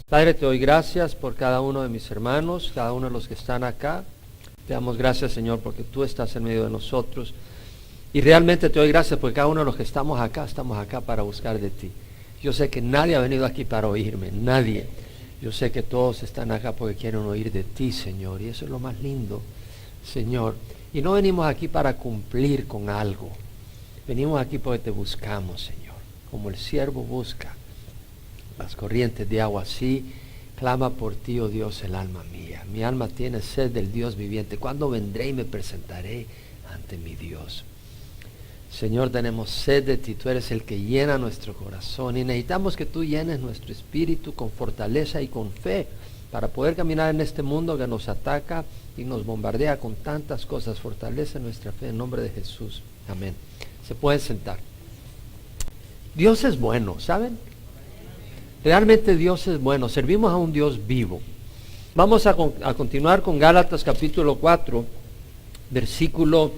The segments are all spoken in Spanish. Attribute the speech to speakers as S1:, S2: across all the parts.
S1: Padre, te doy gracias por cada uno de mis hermanos, cada uno de los que están acá. Te damos gracias, Señor, porque tú estás en medio de nosotros. Y realmente te doy gracias porque cada uno de los que estamos acá para buscar de ti. Yo sé que nadie ha venido aquí para oírme, nadie. Yo sé que todos están acá porque quieren oír de ti, Señor. Y eso es lo más lindo, Señor. Y no venimos aquí para cumplir con algo. Venimos aquí porque te buscamos, Señor. Como el siervo busca las corrientes de agua, así clama por ti, oh Dios, el alma mía. Mi alma tiene sed del Dios viviente. ¿Cuándo vendré y me presentaré ante mi Dios? Señor, tenemos sed de ti. Tú eres el que llena nuestro corazón y necesitamos que tú llenes nuestro espíritu con fortaleza y con fe para poder caminar en este mundo que nos ataca y nos bombardea con tantas cosas. Fortalece nuestra fe en nombre de Jesús. Amén. Se pueden sentar. Dios es bueno, ¿saben? Realmente Dios es bueno. Servimos a un Dios vivo. Vamos a continuar con Gálatas capítulo 4, versículo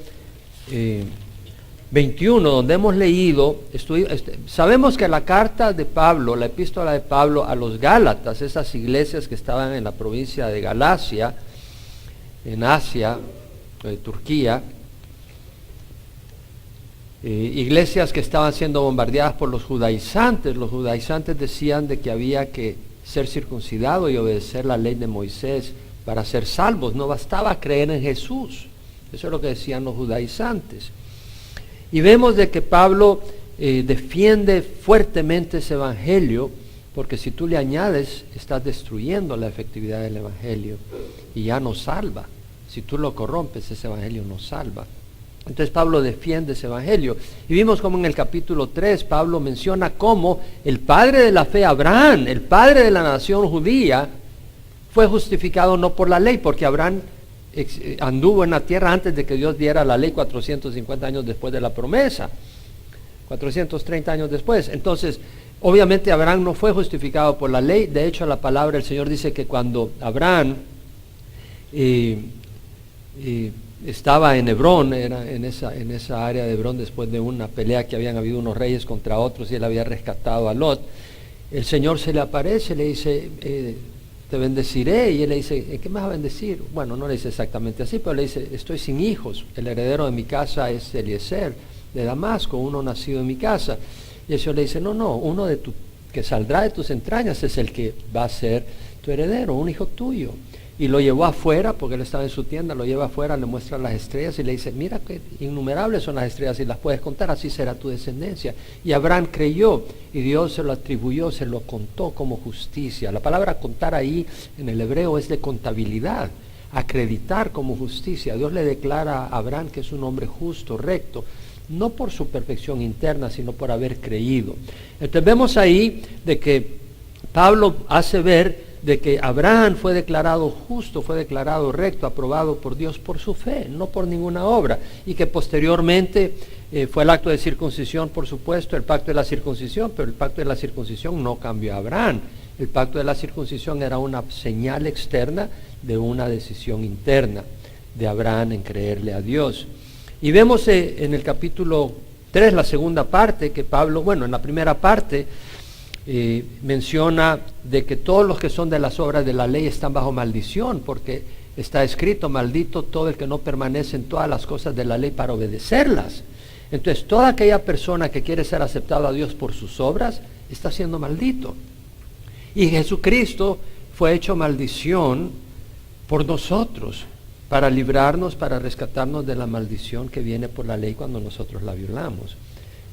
S1: 21, donde hemos leído, sabemos que la carta de Pablo, la epístola de Pablo a los Gálatas, esas iglesias que estaban en la provincia de Galacia, en Asia, Turquía, iglesias que estaban siendo bombardeadas por los judaizantes. Los judaizantes decían de que había que ser circuncidado y obedecer la ley de Moisés para ser salvos. No bastaba creer en Jesús. Eso es lo que decían los judaizantes. Y vemos de que Pablo defiende fuertemente ese evangelio, porque si tú le añades, estás destruyendo la efectividad del evangelio y ya no salva. Si tú lo corrompes, ese evangelio no salva. Entonces Pablo defiende ese evangelio. Y vimos como en el capítulo 3 Pablo menciona cómo el padre de la fe, Abraham, el padre de la nación judía, fue justificado no por la ley, porque Abraham anduvo en la tierra antes de que Dios diera la ley 450 años después de la promesa, 430 años después. Entonces, obviamente Abraham no fue justificado por la ley. De hecho, la palabra del Señor dice que cuando Abraham estaba en Hebrón, era en esa área de Hebrón, después de una pelea que habían habido unos reyes contra otros y él había rescatado a Lot, el Señor se le aparece, le dice, te bendeciré, y él le dice, ¿qué me vas a bendecir? Bueno, no le dice exactamente así, pero le dice, estoy sin hijos, el heredero de mi casa es Eliezer de Damasco, uno nacido en mi casa. Y el Señor le dice, no, uno que saldrá de tus entrañas es el que va a ser tu heredero, un hijo tuyo. Y lo llevó afuera, porque él estaba en su tienda, lo lleva afuera, le muestra las estrellas y le dice, mira que innumerables son las estrellas y las puedes contar, así será tu descendencia. Y Abraham creyó y Dios se lo atribuyó, se lo contó como justicia. La palabra contar ahí en el hebreo es de contabilidad, acreditar como justicia. Dios le declara a Abraham que es un hombre justo, recto, no por su perfección interna, sino por haber creído. Entonces vemos ahí de que Pablo hace ver de que Abraham fue declarado justo, fue declarado recto, aprobado por Dios por su fe, no por ninguna obra, y que posteriormente fue el acto de circuncisión, por supuesto, el pacto de la circuncisión, pero el pacto de la circuncisión no cambió a Abraham. El pacto de la circuncisión era una señal externa de una decisión interna de Abraham en creerle a Dios. Y vemos en el capítulo 3, la segunda parte, que Pablo, en la primera parte, menciona de que todos los que son de las obras de la ley están bajo maldición, porque está escrito, maldito todo el que no permanece en todas las cosas de la ley para obedecerlas. Entonces, toda aquella persona que quiere ser aceptada a Dios por sus obras, está siendo maldito. Y Jesucristo fue hecho maldición por nosotros, para librarnos, para rescatarnos de la maldición que viene por la ley cuando nosotros la violamos.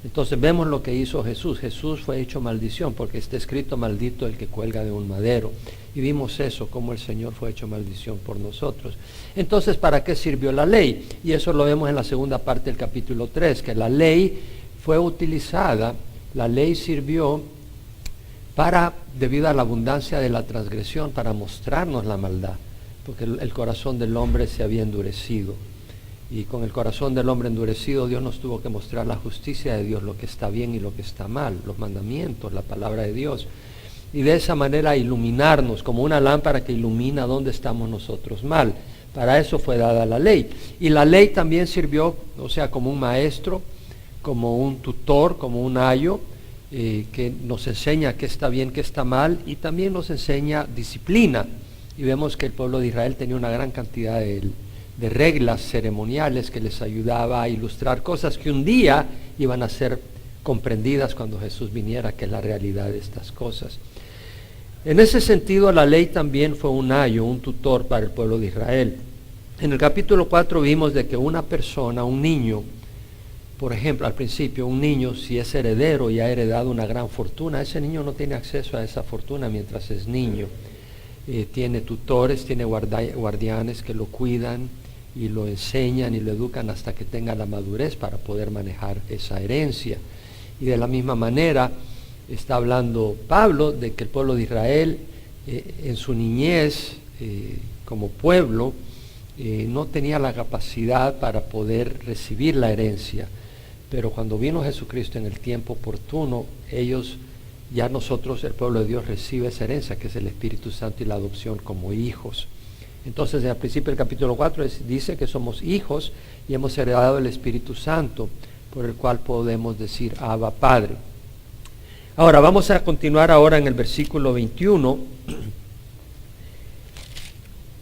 S1: Entonces vemos lo que hizo Jesús. Jesús fue hecho maldición porque está escrito, maldito el que cuelga de un madero. Y vimos eso, como el Señor fue hecho maldición por nosotros. Entonces, ¿para qué sirvió la ley? Y eso lo vemos en la segunda parte del capítulo 3, que la ley fue utilizada, la ley sirvió debido a la abundancia de la transgresión, para mostrarnos la maldad, porque el corazón del hombre se había endurecido. Y con el corazón del hombre endurecido, Dios nos tuvo que mostrar la justicia de Dios, lo que está bien y lo que está mal, los mandamientos, la palabra de Dios. Y de esa manera iluminarnos, como una lámpara que ilumina donde estamos nosotros mal. Para eso fue dada la ley. Y la ley también sirvió, como un maestro, como un tutor, como un ayo, que nos enseña qué está bien, qué está mal, y también nos enseña disciplina. Y vemos que el pueblo de Israel tenía una gran cantidad de reglas ceremoniales que les ayudaba a ilustrar cosas que un día iban a ser comprendidas cuando Jesús viniera, que es la realidad de estas cosas. En ese sentido, la ley también fue un ayo, un tutor para el pueblo de Israel. En el capítulo 4 vimos de que una persona, un niño, por ejemplo, al principio, un niño, si es heredero y ha heredado una gran fortuna, ese niño no tiene acceso a esa fortuna mientras es niño. Tiene tutores, tiene guardianes que lo cuidan y lo enseñan y lo educan hasta que tenga la madurez para poder manejar esa herencia. Y de la misma manera está hablando Pablo de que el pueblo de Israel en su niñez como pueblo no tenía la capacidad para poder recibir la herencia, pero cuando vino Jesucristo en el tiempo oportuno, ya nosotros, el pueblo de Dios, recibe esa herencia que es el Espíritu Santo y la adopción como hijos. Entonces al principio del capítulo 4 dice que somos hijos y hemos heredado el Espíritu Santo, por el cual podemos decir Abba Padre. Ahora vamos a continuar ahora en el versículo 21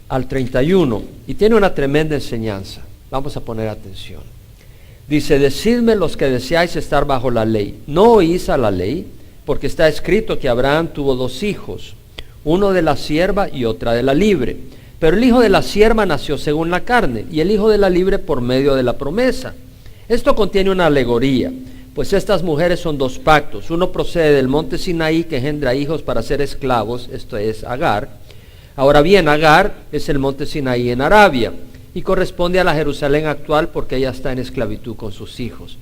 S1: al 31, y tiene una tremenda enseñanza. Vamos a poner atención. Dice: decidme los que deseáis estar bajo la ley, ¿no oís a la ley? Porque está escrito que Abraham tuvo 2 hijos, uno de la sierva y otra de la libre. Pero el hijo de la sierva nació según la carne, y el hijo de la libre por medio de la promesa. Esto contiene una alegoría, pues estas mujeres son 2 pactos. Uno procede del monte Sinaí, que engendra hijos para ser esclavos, esto es Agar. Ahora bien, Agar es el monte Sinaí en Arabia, y corresponde a la Jerusalén actual porque ella está en esclavitud con sus hijos.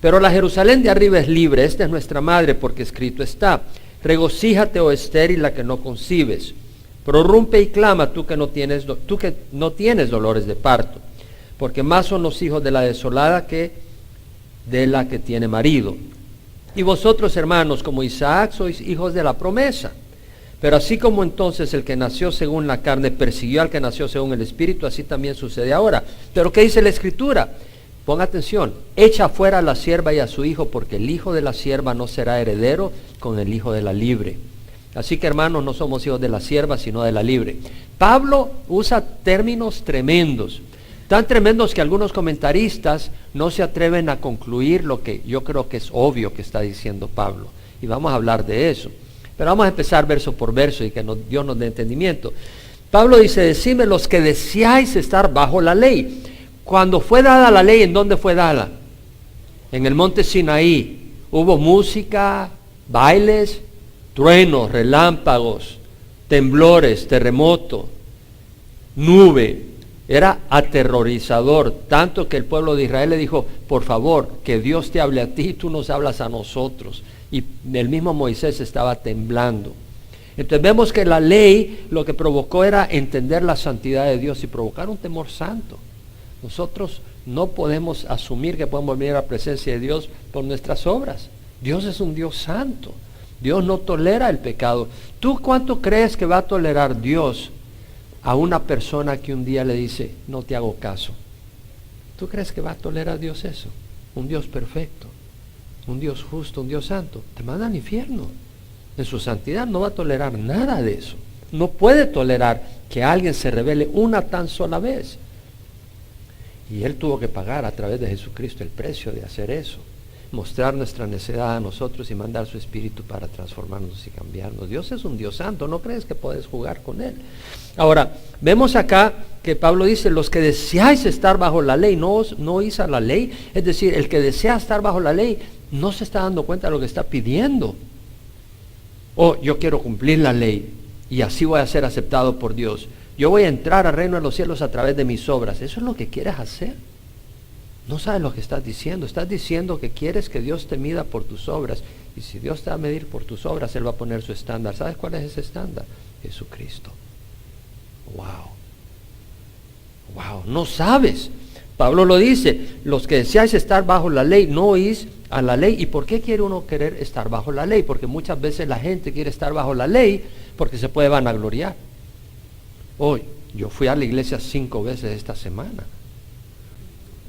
S1: Pero la Jerusalén de arriba es libre, esta es nuestra madre, porque escrito está: regocíjate, oh estéril, la que no concibes. Prorrumpe y clama, tú que no tienes dolores de parto, porque más son los hijos de la desolada que de la que tiene marido. Y vosotros, hermanos, como Isaac, sois hijos de la promesa. Pero así como entonces el que nació según la carne persiguió al que nació según el Espíritu, así también sucede ahora. ¿Pero qué dice la Escritura? Ponga atención: echa fuera a la sierva y a su hijo, porque el hijo de la sierva no será heredero con el hijo de la libre. Así que, hermanos, no somos hijos de la sierva, sino de la libre. Pablo usa términos tremendos, tan tremendos que algunos comentaristas no se atreven a concluir lo que yo creo que es obvio que está diciendo Pablo. Y vamos a hablar de eso. Pero vamos a empezar verso por verso y que Dios nos dé entendimiento. Pablo dice: decidme los que deseáis estar bajo la ley. Cuando fue dada la ley, ¿en dónde fue dada? En el monte Sinaí. Hubo música, bailes, truenos, relámpagos, temblores, terremoto, nube. Era aterrorizador, tanto que el pueblo de Israel le dijo: por favor, que Dios te hable a ti y tú nos hablas a nosotros. Y el mismo Moisés estaba temblando. Entonces vemos que la ley lo que provocó era entender la santidad de Dios y provocar un temor santo. Nosotros no podemos asumir que podemos venir a la presencia de Dios por nuestras obras. Dios es un Dios santo. Dios no tolera el pecado. ¿Tú cuánto crees que va a tolerar Dios a una persona que un día le dice: no te hago caso? ¿Tú crees que va a tolerar Dios eso? Un Dios perfecto, un Dios justo, un Dios santo. Te manda al infierno. En su santidad no va a tolerar nada de eso. No puede tolerar que alguien se rebele una tan sola vez. Y Él tuvo que pagar a través de Jesucristo el precio de hacer eso. Mostrar nuestra necedad a nosotros y mandar su Espíritu para transformarnos y cambiarnos. Dios es un Dios santo, no crees que puedes jugar con Él. Ahora, vemos acá que Pablo dice: los que deseáis estar bajo la ley, no oís a la ley. Es decir, el que desea estar bajo la ley no se está dando cuenta de lo que está pidiendo. Yo quiero cumplir la ley y así voy a ser aceptado por Dios. Yo voy a entrar al reino de los cielos a través de mis obras. ¿Eso es lo que quieres hacer? No sabes lo que estás diciendo. Estás diciendo que quieres que Dios te mida por tus obras. Y si Dios te va a medir por tus obras, Él va a poner su estándar. ¿Sabes cuál es ese estándar? Jesucristo. Wow, no sabes. Pablo lo dice: los que deseáis estar bajo la ley, no oís a la ley. ¿Y por qué quiere uno querer estar bajo la ley? Porque muchas veces la gente quiere estar bajo la ley porque se puede vanagloriar. Hoy, yo fui a la iglesia 5 veces esta semana.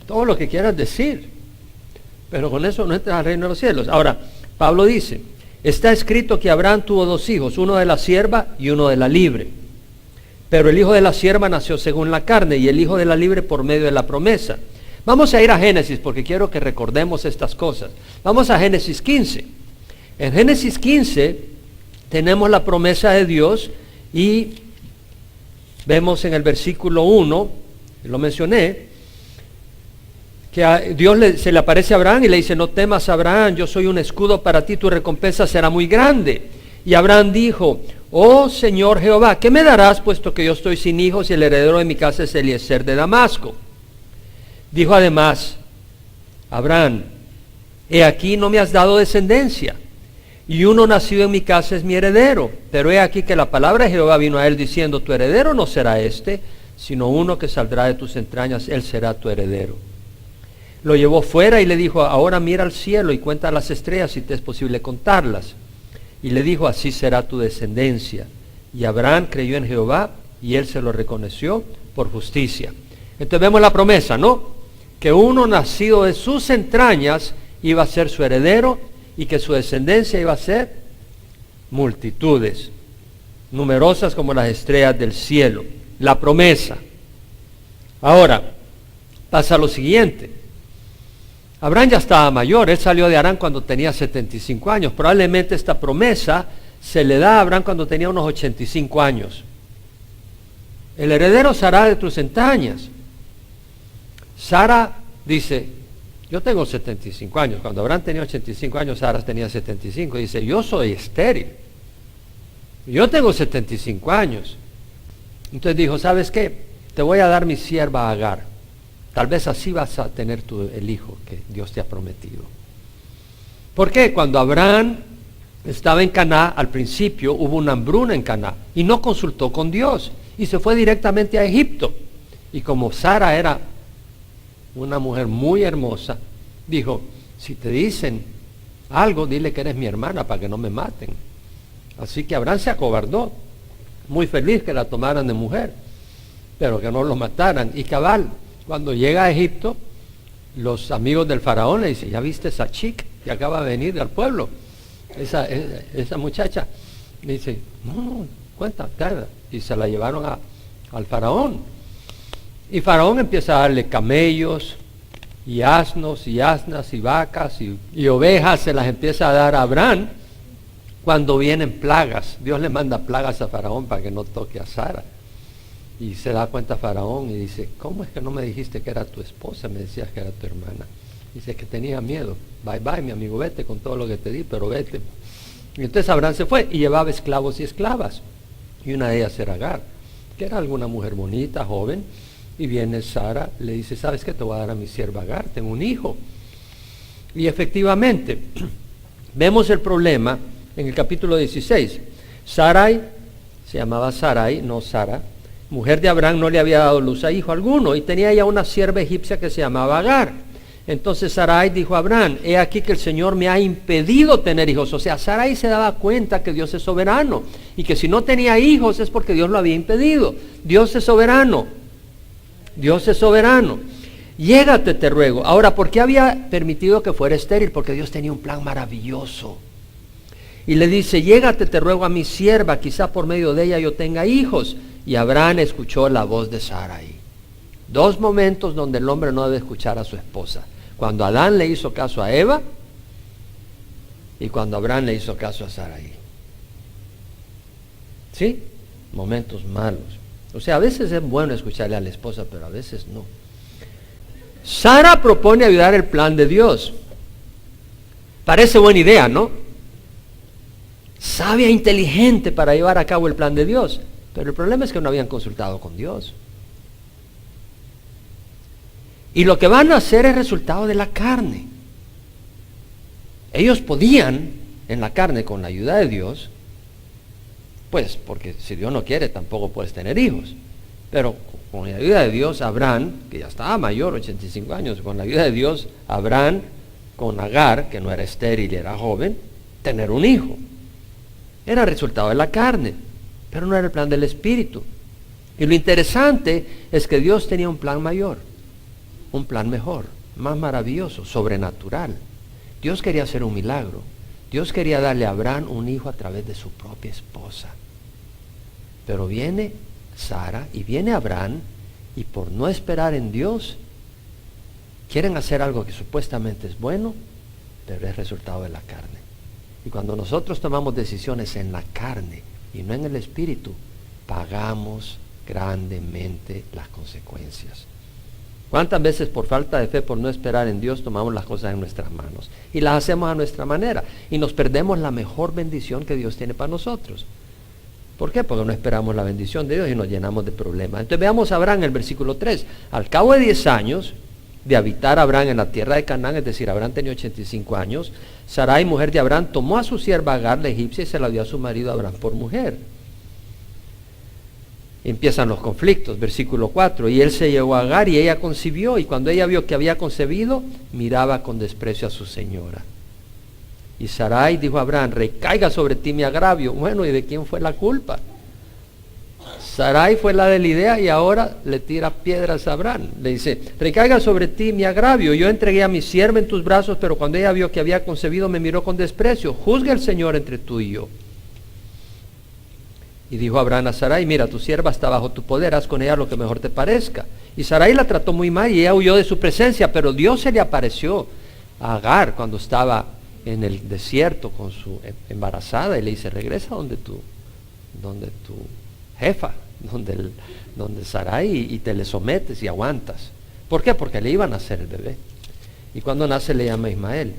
S1: Todo lo que quieras decir, pero con eso no entras al reino de los cielos. Ahora, Pablo dice, está escrito que Abraham tuvo 2 hijos, uno de la sierva y uno de la libre. Pero el hijo de la sierva nació según la carne y el hijo de la libre por medio de la promesa. Vamos a ir a Génesis porque quiero que recordemos estas cosas. Vamos a Génesis 15. En Génesis 15 tenemos la promesa de Dios y vemos en el versículo 1, lo mencioné, que a Dios se le aparece a Abraham y le dice, no temas, Abraham, yo soy un escudo para ti, tu recompensa será muy grande. Y Abraham dijo, oh Señor Jehová, ¿qué me darás puesto que yo estoy sin hijos y el heredero de mi casa es Eliezer de Damasco? Dijo además Abraham, he aquí no me has dado descendencia, y uno nacido en mi casa es mi heredero. Pero he aquí que la palabra de Jehová vino a él diciendo, tu heredero no será este, sino uno que saldrá de tus entrañas, él será tu heredero. Lo llevó fuera y le dijo, ahora mira al cielo y cuenta las estrellas si te es posible contarlas. Y le dijo, así será tu descendencia. Y Abraham creyó en Jehová y él se lo reconoció por justicia. Entonces vemos la promesa, ¿no? Que uno nacido de sus entrañas iba a ser su heredero y que su descendencia iba a ser multitudes, numerosas como las estrellas del cielo. La promesa. Ahora, pasa lo siguiente. Abraham ya estaba mayor, él salió de Harán cuando tenía 75 años. Probablemente esta promesa se le da a Abraham cuando tenía unos 85 años. El heredero será de tus entrañas. Sara dice, yo tengo 75 años. Cuando Abraham tenía 85 años, Sara tenía 75. Dice, yo soy estéril. Yo tengo 75 años. Entonces dijo, ¿sabes qué? Te voy a dar mi sierva Agar. Tal vez así vas a tener el hijo que Dios te ha prometido. ¿Por qué? Cuando Abraham estaba en Caná, al principio hubo una hambruna en Caná y no consultó con Dios y se fue directamente a Egipto. Y como Sara era una mujer muy hermosa, dijo, si te dicen algo, dile que eres mi hermana para que no me maten. Así que Abraham se acobardó, muy feliz que la tomaran de mujer, pero que no lo mataran. Y cabal, cuando llega a Egipto, los amigos del faraón le dicen, ¿ya viste esa chica que acaba de venir al pueblo? Esa muchacha. Le dice, no, cuenta, tarda. Y se la llevaron al faraón. Y faraón empieza a darle camellos, y asnos, y asnas, y vacas, y ovejas, se las empieza a dar a Abraham cuando vienen plagas. Dios le manda plagas a faraón para que no toque a Sara. Y se da cuenta Faraón y dice, ¿cómo es que no me dijiste que era tu esposa? Me decías que era tu hermana. Dice que tenía miedo. Bye bye, mi amigo, vete con todo lo que te di, pero vete. Y entonces Abraham se fue y llevaba esclavos y esclavas. Y una de ellas era Agar, que era alguna mujer bonita, joven. Y viene Sara, le dice, ¿sabes qué? Te voy a dar a mi sierva Agar, tengo un hijo. Y efectivamente, vemos el problema en el capítulo 16. Sarai, se llamaba Sarai, no Sara, mujer de Abraham, no le había dado luz a hijo alguno y tenía ya una sierva egipcia que se llamaba Agar. Entonces Sarai dijo a Abraham, he aquí que el Señor me ha impedido tener hijos. O sea, Sarai se daba cuenta que Dios es soberano y que si no tenía hijos es porque Dios lo había impedido. Dios es soberano. Dios es soberano. Llégate, te ruego. Ahora, ¿por qué había permitido que fuera estéril? Porque Dios tenía un plan maravilloso. Y le dice, llégate, te ruego a mi sierva, quizá por medio de ella yo tenga hijos. Y Abraham escuchó la voz de Sarai. 2 momentos donde el hombre no debe escuchar a su esposa. Cuando Adán le hizo caso a Eva y cuando Abraham le hizo caso a Sarai. ¿Sí? Momentos malos. O sea, a veces es bueno escucharle a la esposa, pero a veces no. Sara propone ayudar el plan de Dios. Parece buena idea, ¿no? Sabia e inteligente para llevar a cabo el plan de Dios. Pero el problema es que no habían consultado con Dios. Y lo que van a hacer es resultado de la carne. Ellos podían, en la carne, con la ayuda de Dios, pues, porque si Dios no quiere, tampoco puedes tener hijos. Pero con la ayuda de Dios, Abraham, que ya estaba mayor, 85 años, con la ayuda de Dios, Abraham, con Agar, que no era estéril y era joven, tener un hijo. Era resultado de la carne, pero no era el plan del Espíritu. Y lo interesante es que Dios tenía un plan mayor, un plan mejor, más maravilloso, sobrenatural. Dios quería hacer un milagro. Dios quería darle a Abraham un hijo a través de su propia esposa. Pero viene Sara y viene Abraham, y por no esperar en Dios, quieren hacer algo que supuestamente es bueno, pero es resultado de la carne. Y cuando nosotros tomamos decisiones en la carne y no en el espíritu, pagamos grandemente las consecuencias. ¿Cuántas veces por falta de fe, por no esperar en Dios, tomamos las cosas en nuestras manos y las hacemos a nuestra manera y nos perdemos la mejor bendición que Dios tiene para nosotros? ¿Por qué? Porque no esperamos la bendición de Dios y nos llenamos de problemas. Entonces veamos a Abraham en el versículo 3. Al cabo de 10 años de habitar Abraham en la tierra de Canaán, es decir, Abraham tenía 85 años, Sarai, mujer de Abraham, tomó a su sierva Agar, la egipcia, y se la dio a su marido Abraham por mujer. Empiezan los conflictos, versículo 4, y él se llevó a Agar y ella concibió, y cuando ella vio que había concebido, miraba con desprecio a su señora. Y Sarai dijo a Abraham, recaiga sobre ti mi agravio. Bueno, ¿y de quién fue la culpa? Sarai fue la de la idea y ahora le tira piedras a Abraham. Le dice, recaiga sobre ti mi agravio. Yo entregué a mi sierva en tus brazos, pero cuando ella vio que había concebido, me miró con desprecio. Juzga el Señor entre tú y yo. Y dijo Abraham a Sarai, mira, tu sierva está bajo tu poder, haz con ella lo que mejor te parezca. Y Sarai la trató muy mal y ella huyó de su presencia, pero Dios se le apareció a Agar cuando estaba en el desierto con su embarazada y le dice, regresa donde tu jefa, donde Sarai, y te le sometes y aguantas. ¿Por qué? Porque le iban a hacer el bebé. Y cuando nace le llama Ismael.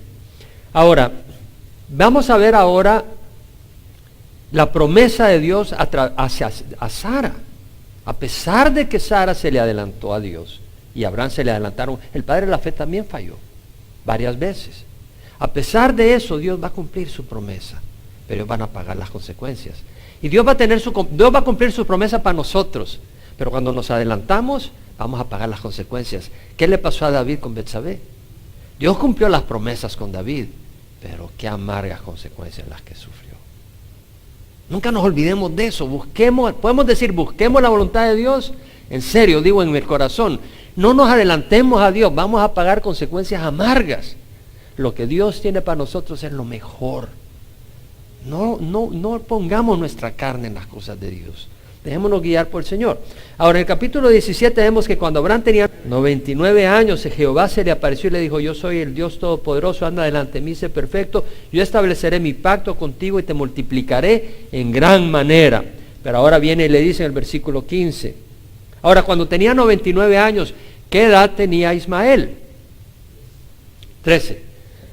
S1: Ahora, vamos a ver ahora la promesa de Dios hacia Sara. A pesar de que Sara se le adelantó a Dios y a Abraham se le adelantaron, el padre de la fe también falló varias veces. A pesar de eso, Dios va a cumplir su promesa, pero ellos van a pagar las consecuencias. Y Dios va a cumplir su promesa para nosotros, pero cuando nos adelantamos, vamos a pagar las consecuencias. ¿Qué le pasó a David con Betsabé? Dios cumplió las promesas con David, pero qué amargas consecuencias las que sufrió. Nunca nos olvidemos de eso. Podemos decir, busquemos la voluntad de Dios. En serio, digo en mi corazón, no nos adelantemos a Dios, vamos a pagar consecuencias amargas. Lo que Dios tiene para nosotros es lo mejor. No pongamos nuestra carne en las cosas de Dios. Dejémonos guiar por el Señor. Ahora, en el capítulo 17 vemos que cuando Abraham tenía 99 años, Jehová se le apareció y le dijo, yo soy el Dios Todopoderoso, anda delante de mí, sé perfecto, yo estableceré mi pacto contigo y te multiplicaré en gran manera. Pero ahora viene y le dice en el versículo 15. Ahora, cuando tenía 99 años, ¿qué edad tenía Ismael? 13.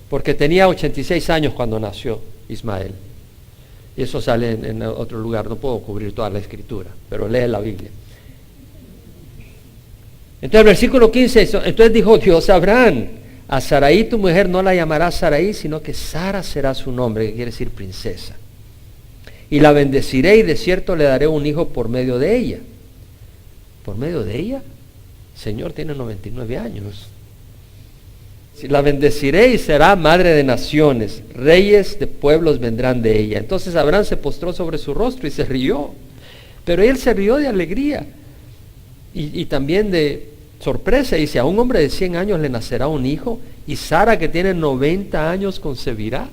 S1: Porque tenía 86 años cuando nació Ismael. Y eso sale en otro lugar, no puedo cubrir toda la escritura, pero lee la Biblia. Entonces el versículo 15, entonces dijo Dios a Abraham, a Sarai tu mujer no la llamarás Sarai, sino que Sara será su nombre, que quiere decir princesa. Y la bendeciré y de cierto le daré un hijo por medio de ella. ¿Por medio de ella? El Señor tiene 99 años. La bendeciré y será madre de naciones, reyes de pueblos vendrán de ella. Entonces Abraham se postró sobre su rostro y se rió, pero él se rió de alegría y también de sorpresa. Dice, a un hombre de 100 años le nacerá un hijo y Sara que tiene 90 años concebirá.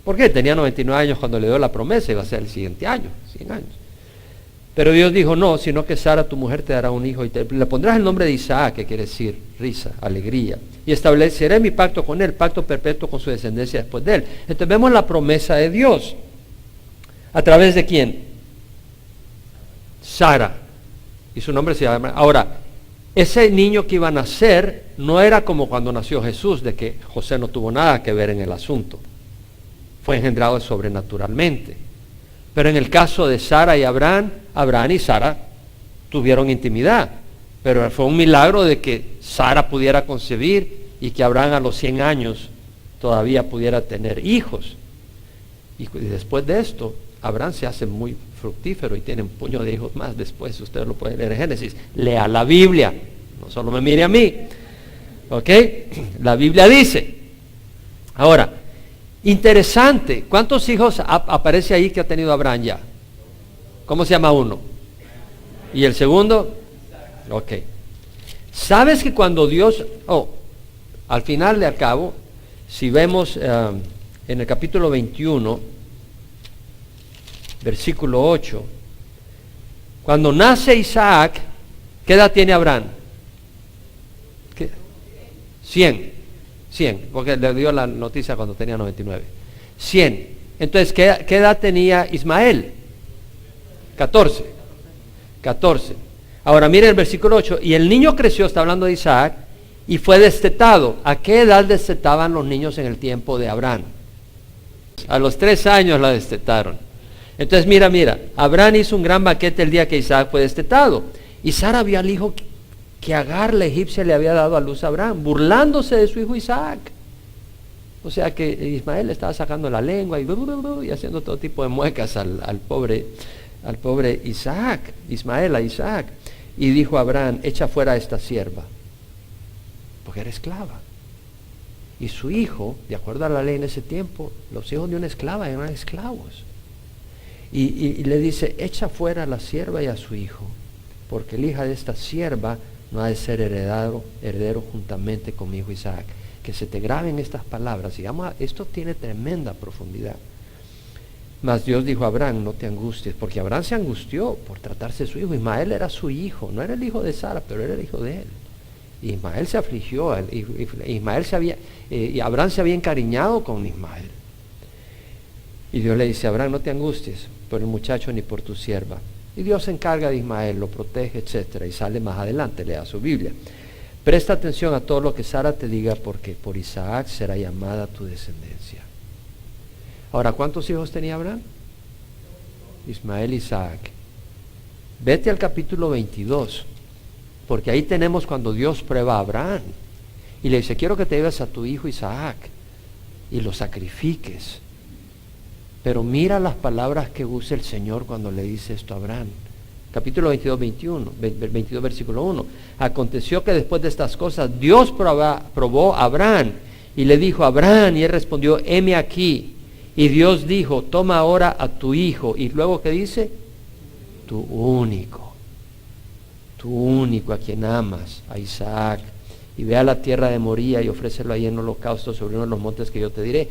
S1: ¿Por qué? Tenía 99 años cuando le dio la promesa, iba a ser el siguiente año, 100 años. Pero Dios dijo, no, sino que Sara, tu mujer, te dará un hijo y le pondrás el nombre de Isaac, que quiere decir risa, alegría. Y estableceré mi pacto con él, pacto perpetuo con su descendencia después de él. Entonces vemos la promesa de Dios. ¿A través de quién? Sara. Y su nombre se llama. Ahora, ese niño que iba a nacer no era como cuando nació Jesús, de que José no tuvo nada que ver en el asunto. Fue engendrado sobrenaturalmente. Pero en el caso de Sara y Abraham y Sara tuvieron intimidad. Pero fue un milagro de que Sara pudiera concebir y que Abraham a los 100 años todavía pudiera tener hijos. Y después de esto, Abraham se hace muy fructífero y tiene un puño de hijos más después. Ustedes lo pueden leer en Génesis. Lea la Biblia, no solo me mire a mí. ¿Ok? La Biblia dice. Ahora, interesante, ¿cuántos hijos aparece ahí que ha tenido Abraham ya? ¿Cómo se llama uno? ¿Y el segundo? Ok. ¿Sabes que cuando Dios, al final de al cabo, si vemos en el capítulo 21, versículo 8, cuando nace Isaac, ¿qué edad tiene Abraham? 100, porque le dio la noticia cuando tenía 99. 100. Entonces, ¿qué edad tenía Ismael? 14. Ahora mire el versículo 8, y el niño creció, está hablando de Isaac, y fue destetado. ¿A qué edad destetaban los niños en el tiempo de Abraham? A los 3 años la destetaron. Entonces mira, Abraham hizo un gran banquete el día que Isaac fue destetado. Y Sara vio al hijo que Agar la egipcia le había dado a luz a Abraham, burlándose de su hijo Isaac. O sea que Ismael estaba sacando la lengua y haciendo todo tipo de muecas al pobre Ismael a Isaac. Y dijo a Abraham, echa fuera a esta sierva, porque era esclava. Y su hijo, de acuerdo a la ley en ese tiempo, los hijos de una esclava eran esclavos. Y le dice, echa fuera a la sierva y a su hijo, porque el hijo de esta sierva no ha de ser heredero juntamente con mi hijo Isaac. Que se te graben estas palabras. Digamos, esto tiene tremenda profundidad. Mas Dios dijo a Abraham, no te angusties, porque Abraham se angustió por tratarse de su hijo. Ismael era su hijo, no era el hijo de Sara, pero era el hijo de él. Y Ismael se afligió, y Abraham se había encariñado con Ismael. Y Dios le dice a Abraham, no te angusties por el muchacho ni por tu sierva. Y Dios se encarga de Ismael, lo protege, etcétera. Y sale más adelante, lea su Biblia. Presta atención a todo lo que Sara te diga, porque por Isaac será llamada tu descendencia. Ahora, ¿cuántos hijos tenía Abraham? Ismael y Isaac. Vete al capítulo 22, porque ahí tenemos cuando Dios prueba a Abraham. Y le dice, quiero que te lleves a tu hijo Isaac y lo sacrifiques. Pero mira las palabras que usa el Señor cuando le dice esto a Abraham. Capítulo 22, versículo 1. Aconteció que después de estas cosas, Dios probó a Abraham y le dijo a Abraham, y él respondió, heme aquí. Y Dios dijo, toma ahora a tu hijo. Y luego, ¿qué dice? Tu único a quien amas, a Isaac. Y ve a la tierra de Moría y ofrécelo ahí en holocausto sobre uno de los montes que yo te diré.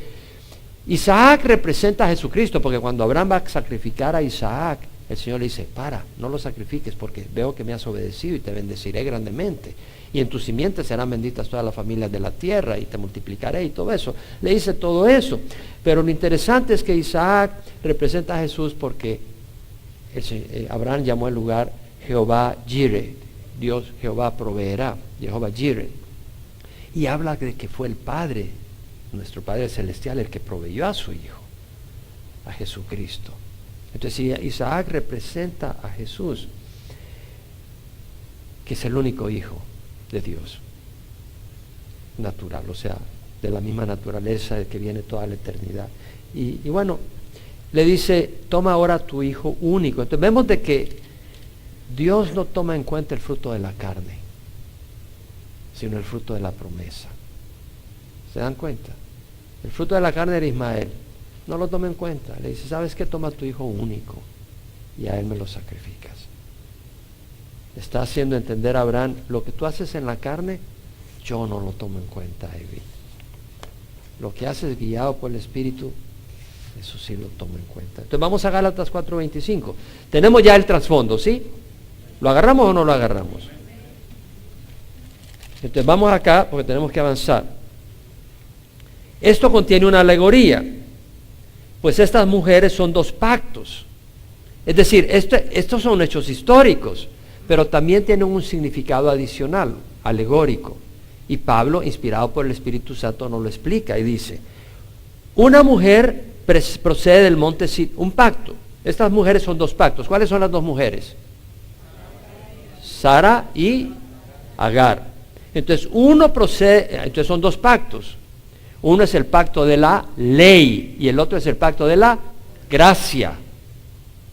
S1: Isaac representa a Jesucristo, porque cuando Abraham va a sacrificar a Isaac, el Señor le dice, no lo sacrifiques, porque veo que me has obedecido y te bendeciré grandemente. Y en tus simientes serán benditas todas las familias de la tierra y te multiplicaré y todo eso. Le dice todo eso. Pero lo interesante es que Isaac representa a Jesús porque Abraham llamó el lugar Jehová Jireh. Dios Jehová proveerá, Jehová Jireh. Y habla de que fue el Padre, nuestro Padre Celestial, el que proveyó a su Hijo, a Jesucristo. Entonces Isaac representa a Jesús, que es el único hijo de Dios, natural, o sea, de la misma naturaleza de que viene toda la eternidad. Y bueno, le dice, toma ahora tu hijo único. Entonces vemos de que Dios no toma en cuenta el fruto de la carne, sino el fruto de la promesa. ¿Se dan cuenta? El fruto de la carne era Ismael. No lo toma en cuenta. Le dice, ¿sabes qué? Toma tu hijo único y a él me lo sacrificas. Le está haciendo entender a Abraham, lo que tú haces en la carne, yo no lo tomo en cuenta, Evi. Lo que haces guiado por el Espíritu, eso sí lo tomo en cuenta. Entonces vamos a Gálatas 4:25. Tenemos ya el trasfondo, ¿sí? ¿Lo agarramos o no lo agarramos? Entonces vamos acá porque tenemos que avanzar. Esto contiene una alegoría. Pues estas mujeres son 2 pactos. Es decir, estos son hechos históricos, pero también tienen un significado adicional, alegórico. Y Pablo, inspirado por el Espíritu Santo, nos lo explica y dice, una mujer procede del monte Sin, un pacto. Estas mujeres son 2 pactos. ¿Cuáles son las 2 mujeres? Sara y Agar. Entonces, entonces son 2 pactos. Uno es el pacto de la ley y el otro es el pacto de la gracia.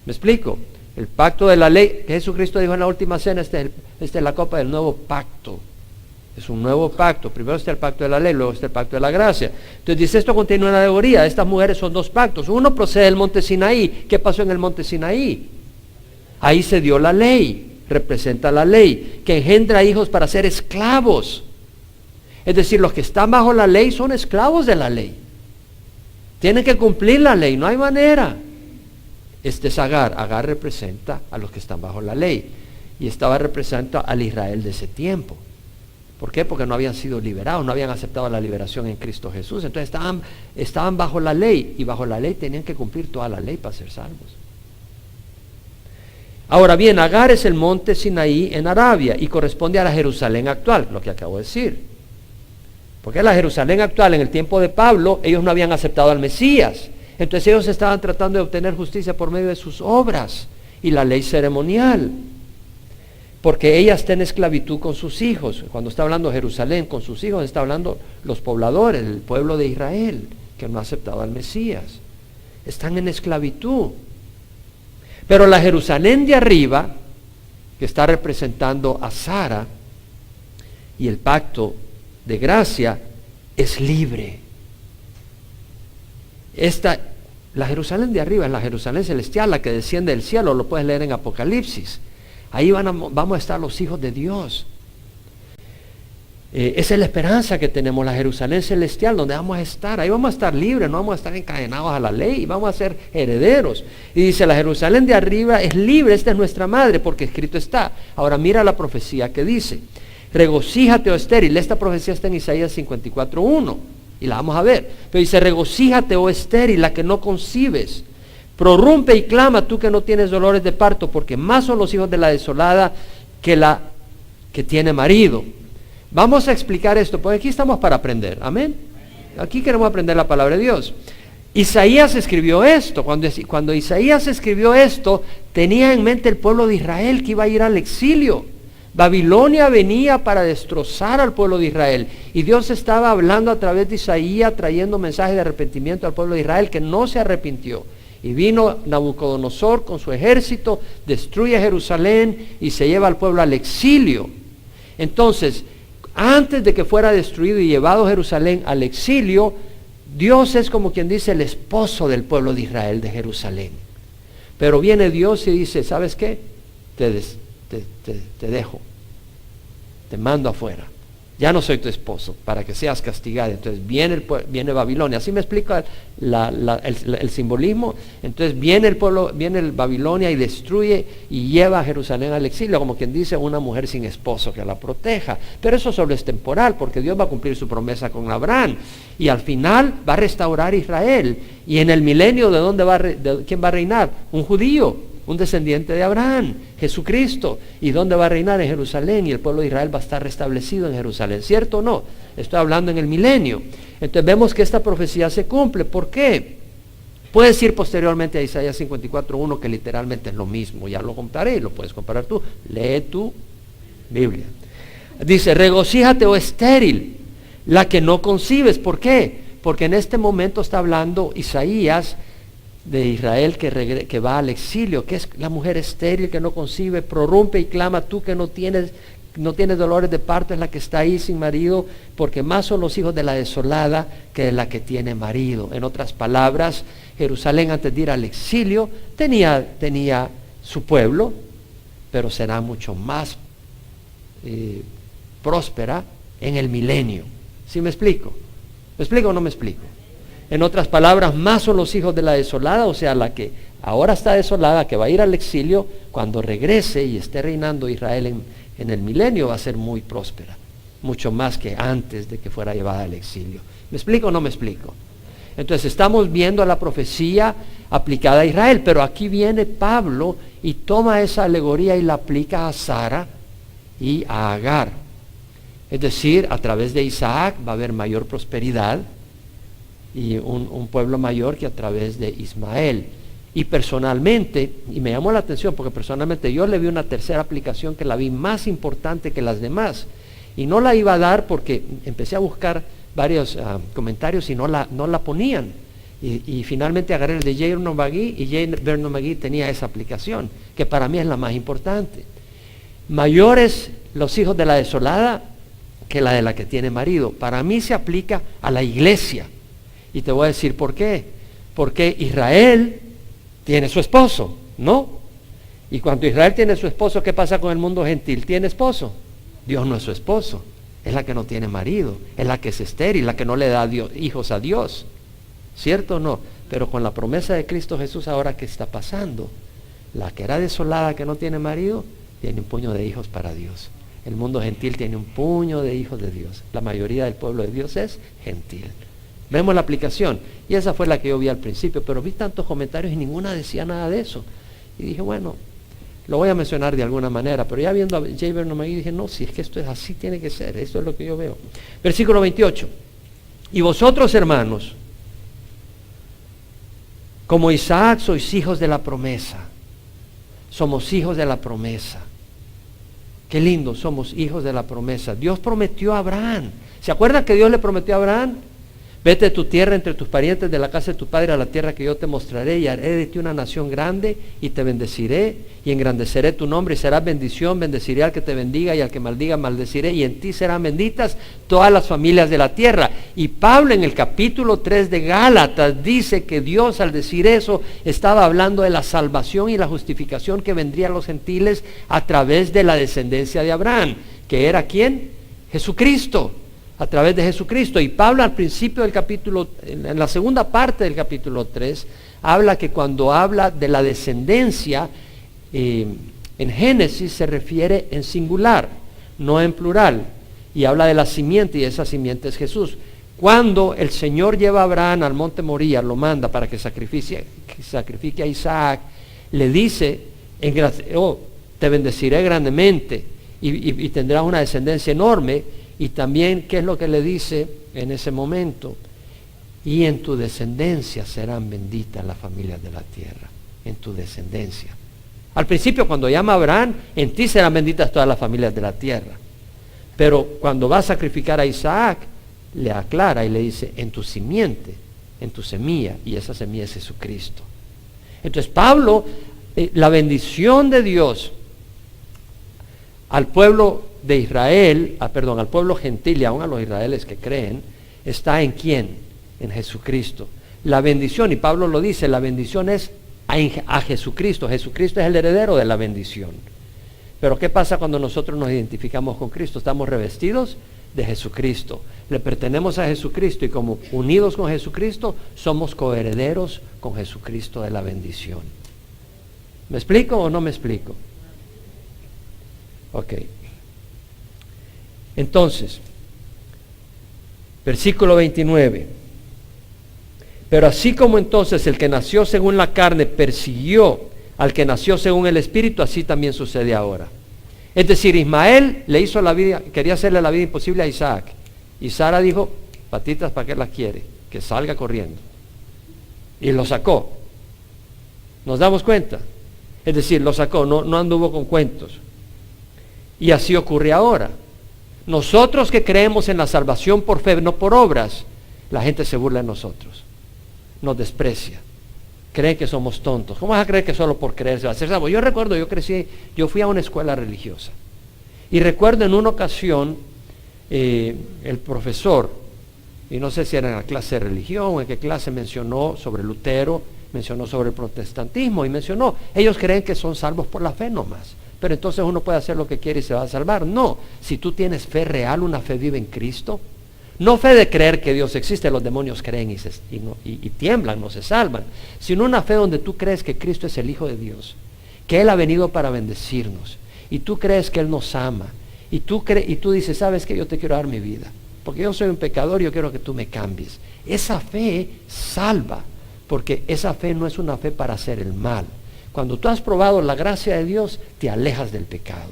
S1: ¿Me explico? El pacto de la ley, que Jesucristo dijo en la última cena, esta es la copa del nuevo pacto. Es un nuevo pacto. Primero está el pacto de la ley, luego está el pacto de la gracia. Entonces dice, esto contiene una alegoría. Estas mujeres son 2 pactos. Uno procede del monte Sinaí. ¿Qué pasó en el monte Sinaí? Ahí se dio la ley. Representa la ley, que engendra hijos para ser esclavos. Es decir, los que están bajo la ley son esclavos de la ley. Tienen que cumplir la ley, no hay manera. Este es Agar. Agar representa a los que están bajo la ley. Y estaba representa al Israel de ese tiempo. ¿Por qué? Porque no habían sido liberados, no habían aceptado la liberación en Cristo Jesús. Entonces estaban bajo la ley, y bajo la ley tenían que cumplir toda la ley para ser salvos. Ahora bien, Agar es el monte Sinaí en Arabia y corresponde a la Jerusalén actual, lo que acabo de decir. Porque la Jerusalén actual, en el tiempo de Pablo, ellos no habían aceptado al Mesías. Entonces ellos estaban tratando de obtener justicia por medio de sus obras y la ley ceremonial. Porque ella está en esclavitud con sus hijos. Cuando está hablando de Jerusalén con sus hijos, está hablando los pobladores, el pueblo de Israel, que no ha aceptado al Mesías. Están en esclavitud. Pero la Jerusalén de arriba, que está representando a Sara y el pacto de gracia, es libre. La Jerusalén de arriba es la Jerusalén celestial, la que desciende del cielo, lo puedes leer en Apocalipsis. Ahí vamos a estar los hijos de Dios. Esa es la esperanza que tenemos, la Jerusalén celestial, donde vamos a estar. Ahí vamos a estar libres, no vamos a estar encadenados a la ley, vamos a ser herederos. Y dice, la Jerusalén de arriba es libre, esta es nuestra madre, porque escrito está. Ahora mira la profecía que dice, regocíjate, oh estéril. Esta profecía está en Isaías 54:1, y la vamos a ver. Pero dice, regocíjate, oh estéril, la que no concibes. Prorrumpe y clama tú que no tienes dolores de parto, porque más son los hijos de la desolada que la que tiene marido. Vamos a explicar esto, porque aquí estamos para aprender, amén. Aquí queremos aprender la palabra de Dios. Isaías escribió esto. Cuando Isaías escribió esto, tenía en mente el pueblo de Israel que iba a ir al exilio. Babilonia venía para destrozar al pueblo de Israel, y Dios estaba hablando a través de Isaías, trayendo mensajes de arrepentimiento al pueblo de Israel que no se arrepintió. Y vino Nabucodonosor con su ejército, destruye Jerusalén y se lleva al pueblo al exilio. Entonces, antes de que fuera destruido y llevado Jerusalén al exilio, Dios es como quien dice el esposo del pueblo de Israel, de Jerusalén. Pero viene Dios y dice, ¿sabes qué? Te dejo, te mando afuera. Ya no soy tu esposo, para que seas castigado. Entonces viene Babilonia. ¿Así me explica el simbolismo? Entonces viene el Babilonia y destruye y lleva a Jerusalén al exilio, como quien dice, una mujer sin esposo que la proteja. Pero eso solo es temporal, porque Dios va a cumplir su promesa con Abraham. Y al final va a restaurar Israel. Y en el milenio, ¿quién va a reinar? Un judío, un descendiente de Abraham, Jesucristo. ¿Y dónde va a reinar? En Jerusalén, y el pueblo de Israel va a estar restablecido en Jerusalén. ¿Cierto o no? Estoy hablando en el milenio. Entonces vemos que esta profecía se cumple. ¿Por qué? Puedes ir posteriormente a Isaías 54:1, que literalmente es lo mismo. Ya lo comparé, lo puedes comparar tú. Lee tu Biblia. Dice, regocíjate, oh estéril, la que no concibes. ¿Por qué? Porque en este momento está hablando Isaías de Israel que va al exilio, que es la mujer estéril que no concibe. Prorrumpe y clama tú que no tienes dolores de parto, es la que está ahí sin marido, porque más son los hijos de la desolada que de la que tiene marido. En otras palabras, Jerusalén antes de ir al exilio tenía su pueblo, pero será mucho más próspera en el milenio. ¿Sí me explico? ¿Me explico o no me explico? En otras palabras, más son los hijos de la desolada, o sea, la que ahora está desolada, que va a ir al exilio, cuando regrese y esté reinando Israel en el milenio, va a ser muy próspera, mucho más que antes de que fuera llevada al exilio. ¿Me explico o no me explico? Entonces estamos viendo la profecía aplicada a Israel, pero aquí viene Pablo y toma esa alegoría y la aplica a Sara y a Agar. Es decir, a través de Isaac va a haber mayor prosperidad, y un pueblo mayor que a través de Ismael. Y personalmente, y me llamó la atención porque personalmente yo le vi una tercera aplicación que la vi más importante que las demás, y no la iba a dar porque empecé a buscar varios comentarios y no la ponían, y finalmente agarré el de J. Vernon McGee, y J. Vernon McGee tenía esa aplicación que para mí es la más importante. Mayores los hijos de la desolada que la de la que tiene marido. Para mí se aplica a la iglesia. Y te voy a decir por qué. Porque Israel tiene su esposo, ¿no? Y cuando Israel tiene su esposo, ¿qué pasa con el mundo gentil? ¿Tiene esposo? Dios no es su esposo. Es la que no tiene marido. Es la que es estéril, la que no le da hijos a Dios. ¿cierto o no? Pero con la promesa de Cristo Jesús, ahora ¿qué está pasando? La que era desolada, que no tiene marido, tiene un puño de hijos para Dios. El mundo gentil tiene un puño de hijos de Dios. La mayoría del pueblo de Dios es gentil. Vemos la aplicación, y esa fue la que yo vi al principio, pero vi tantos comentarios y ninguna decía nada de eso. Y dije, bueno, lo voy a mencionar de alguna manera, pero ya viendo a J. Vernon McGee dije, no, si es que esto es así, tiene que ser, esto es lo que yo veo. Versículo 28. Y vosotros, hermanos, como Isaac, sois hijos de la promesa. Somos hijos de la promesa. Qué lindo, somos hijos de la promesa. Dios prometió a Abraham. ¿Se acuerdan que Dios le prometió a Abraham? Vete de tu tierra, entre tus parientes, de la casa de tu padre, a la tierra que yo te mostraré, y haré de ti una nación grande, y te bendeciré, y engrandeceré tu nombre, y serás bendición. Bendeciré al que te bendiga, y al que maldiga, maldeciré, y en ti serán benditas todas las familias de la tierra. Y Pablo en el capítulo 3 de Gálatas dice que Dios, al decir eso, estaba hablando de la salvación y la justificación que vendría a los gentiles a través de la descendencia de Abraham, que era ¿quién? Jesucristo. A través de Jesucristo. Y Pablo al principio del capítulo, en la segunda parte del capítulo 3, habla que cuando habla de la descendencia, en Génesis se refiere en singular, no en plural, y habla de la simiente, y esa simiente es Jesús. Cuando el Señor lleva a Abraham al monte Moría, lo manda para que sacrifique a Isaac, le dice, te bendeciré grandemente, y tendrás una descendencia enorme. Y también, ¿qué es lo que le dice en ese momento? Y en tu descendencia serán benditas las familias de la tierra. En tu descendencia. Al principio, cuando llama a Abraham, en ti serán benditas todas las familias de la tierra. Pero cuando va a sacrificar a Isaac, le aclara y le dice, en tu simiente, en tu semilla, y esa semilla es Jesucristo. Entonces Pablo, la bendición de Dios al pueblo de Israel, al pueblo gentil y aún a los israelíes que creen, está en ¿quién? En Jesucristo. La bendición, y Pablo lo dice, la bendición es a Jesucristo. Jesucristo es el heredero de la bendición. Pero ¿qué pasa cuando nosotros nos identificamos con Cristo? Estamos revestidos de Jesucristo. Le pertenecemos a Jesucristo y como unidos con Jesucristo, somos coherederos con Jesucristo de la bendición. ¿Me explico o no me explico? Ok. Entonces, versículo 29. Pero así como entonces el que nació según la carne persiguió al que nació según el Espíritu, así también sucede ahora. Es decir, Ismael le hizo la vida, quería hacerle la vida imposible a Isaac. Y Sara dijo, patitas, ¿para qué las quiere? Que salga corriendo. Y lo sacó. ¿Nos damos cuenta? Es decir, lo sacó, no anduvo con cuentos. Y así ocurre ahora. Nosotros que creemos en la salvación por fe, no por obras, la gente se burla de nosotros, nos desprecia, creen que somos tontos. ¿Cómo vas a creer que solo por creer se va a hacer salvo? Yo recuerdo, yo fui a una escuela religiosa, y recuerdo en una ocasión, el profesor, y no sé si era en la clase de religión o en qué clase, mencionó sobre Lutero, mencionó sobre el protestantismo, y mencionó, ellos creen que son salvos por la fe nomás. Pero entonces uno puede hacer lo que quiere y se va a salvar. No, si tú tienes fe real, una fe viva en Cristo, no fe de creer que Dios existe, los demonios creen y tiemblan, no se salvan, sino una fe donde tú crees que Cristo es el Hijo de Dios, que Él ha venido para bendecirnos, y tú crees que Él nos ama, y tú dices, ¿sabes qué? Yo te quiero dar mi vida, porque yo soy un pecador y yo quiero que tú me cambies. Esa fe salva, porque esa fe no es una fe para hacer el mal. Cuando tú has probado la gracia de Dios, te alejas del pecado.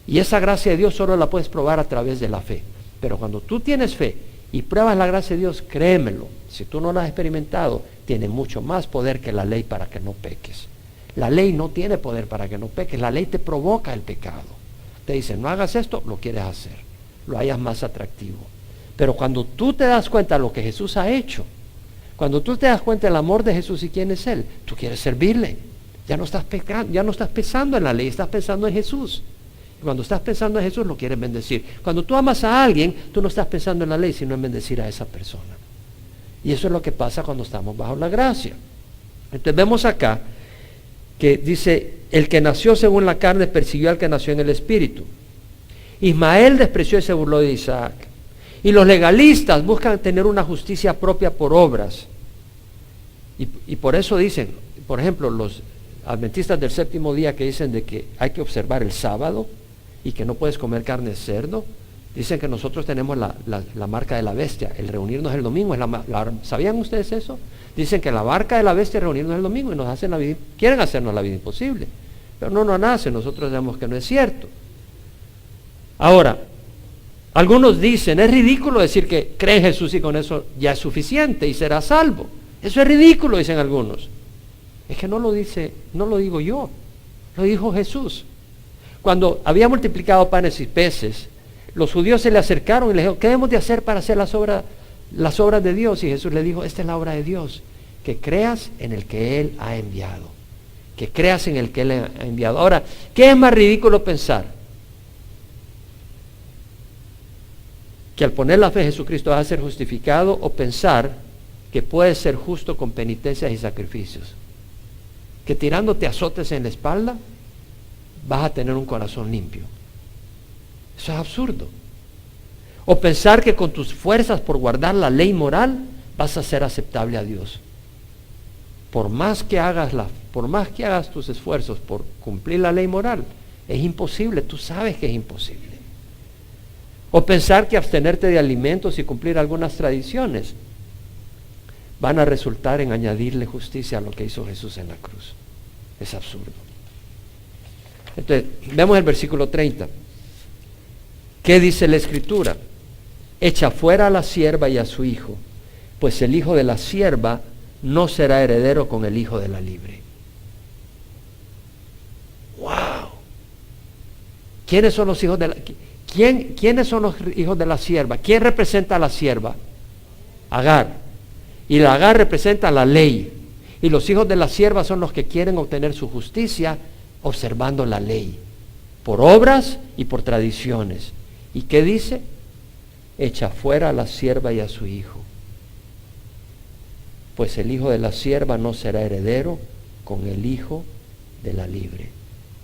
S1: Y esa gracia de Dios solo la puedes probar a través de la fe. Pero cuando tú tienes fe y pruebas la gracia de Dios, créemelo, si tú no la has experimentado, tiene mucho más poder que la ley para que no peques. La ley no tiene poder para que no peques, la ley te provoca el pecado. Te dice, no hagas esto, lo quieres hacer, lo hayas más atractivo. Pero cuando tú te das cuenta de lo que Jesús ha hecho, cuando tú te das cuenta del amor de Jesús y quién es Él, tú quieres servirle. Ya no estás pecando, ya no estás pensando en la ley, estás pensando en Jesús. Y cuando estás pensando en Jesús, lo quieres bendecir. Cuando tú amas a alguien, tú no estás pensando en la ley, sino en bendecir a esa persona. Y eso es lo que pasa cuando estamos bajo la gracia. Entonces vemos acá que dice, el que nació según la carne persiguió al que nació en el Espíritu. Ismael despreció y se burló de Isaac. Y los legalistas buscan tener una justicia propia por obras. Y por eso dicen, por ejemplo, los adventistas del séptimo día que dicen de que hay que observar el sábado y que no puedes comer carne de cerdo, dicen que nosotros tenemos la marca de la bestia. El reunirnos el domingo es ¿sabían ustedes eso? Dicen que la marca de la bestia es reunirnos el domingo y nos hacen quieren hacernos la vida imposible. Pero no nos nace, nosotros sabemos que no es cierto. Ahora, algunos dicen, es ridículo decir que cree en Jesús y con eso ya es suficiente y será salvo. Eso es ridículo, dicen algunos. Es que no lo digo yo, lo dijo Jesús. Cuando había multiplicado panes y peces, los judíos se le acercaron y le dijeron, ¿qué debemos de hacer para hacer las obras de Dios? Y Jesús le dijo, esta es la obra de Dios, que creas en el que Él ha enviado. Que creas en el que Él ha enviado. Ahora, ¿qué es más ridículo pensar? Que al poner la fe en Jesucristo vas a ser justificado, o pensar que puedes ser justo con penitencias y sacrificios. Que tirándote azotes en la espalda vas a tener un corazón limpio. Eso es absurdo. O pensar que con tus fuerzas por guardar la ley moral vas a ser aceptable a Dios. Por más que hagas tus esfuerzos por cumplir la ley moral, es imposible, tú sabes que es imposible. O pensar que abstenerte de alimentos y cumplir algunas tradiciones van a resultar en añadirle justicia a lo que hizo Jesús en la cruz. Es absurdo. Entonces, vemos el versículo 30. ¿Qué dice la Escritura? Echa fuera a la sierva y a su hijo, pues el hijo de la sierva no será heredero con el hijo de la libre. ¡Wow! ¿Quiénes son los hijos de la ¿Quiénes son los hijos de la sierva? ¿Quién representa a la sierva? Agar. Y la Agar representa la ley. Y los hijos de la sierva son los que quieren obtener su justicia observando la ley, por obras y por tradiciones. ¿Y qué dice? Echa fuera a la sierva y a su hijo, pues el hijo de la sierva no será heredero con el hijo de la libre.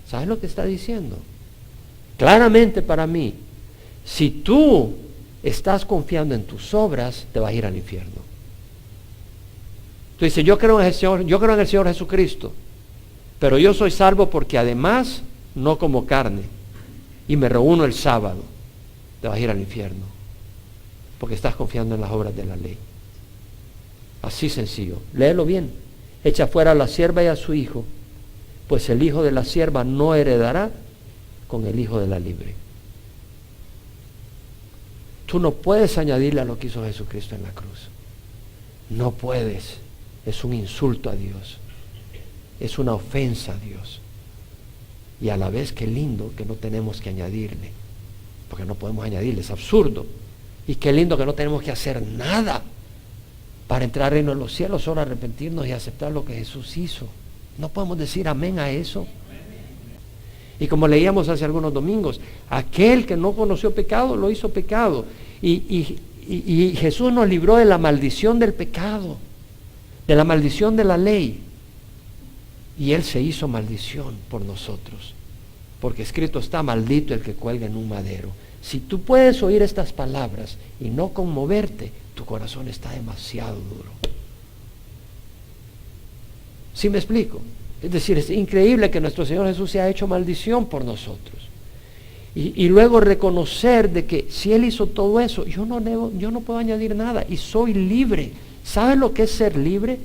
S1: ¿Sabes lo que está diciendo? Claramente para mí, si tú estás confiando en tus obras, te vas a ir al infierno. Tú dices, yo creo en el Señor Jesucristo, pero yo soy salvo porque además no como carne y me reúno el sábado. Te vas a ir al infierno, porque estás confiando en las obras de la ley. Así sencillo, léelo bien. Echa fuera a la sierva y a su hijo, pues el hijo de la sierva no heredará con el hijo de la libre. Tú no puedes añadirle a lo que hizo Jesucristo en la cruz. No puedes. Es un insulto a Dios. Es una ofensa a Dios. Y a la vez, qué lindo que no tenemos que añadirle. Porque no podemos añadirle, es absurdo. Y qué lindo que no tenemos que hacer nada para entrar al reino de los cielos, solo arrepentirnos y aceptar lo que Jesús hizo. No podemos decir amén a eso. Y como leíamos hace algunos domingos, aquel que no conoció pecado, lo hizo pecado. Y Jesús nos libró de la maldición del pecado, de la maldición de la ley. Y Él se hizo maldición por nosotros, porque escrito está, maldito el que cuelga en un madero. Si tú puedes oír estas palabras y no conmoverte, tu corazón está demasiado duro. ¿Sí me explico? Es decir, es increíble que nuestro Señor Jesús se ha hecho maldición por nosotros. Y luego reconocer de que si Él hizo todo eso, yo no puedo añadir nada y soy libre. ¿Sabes lo que es ser libre?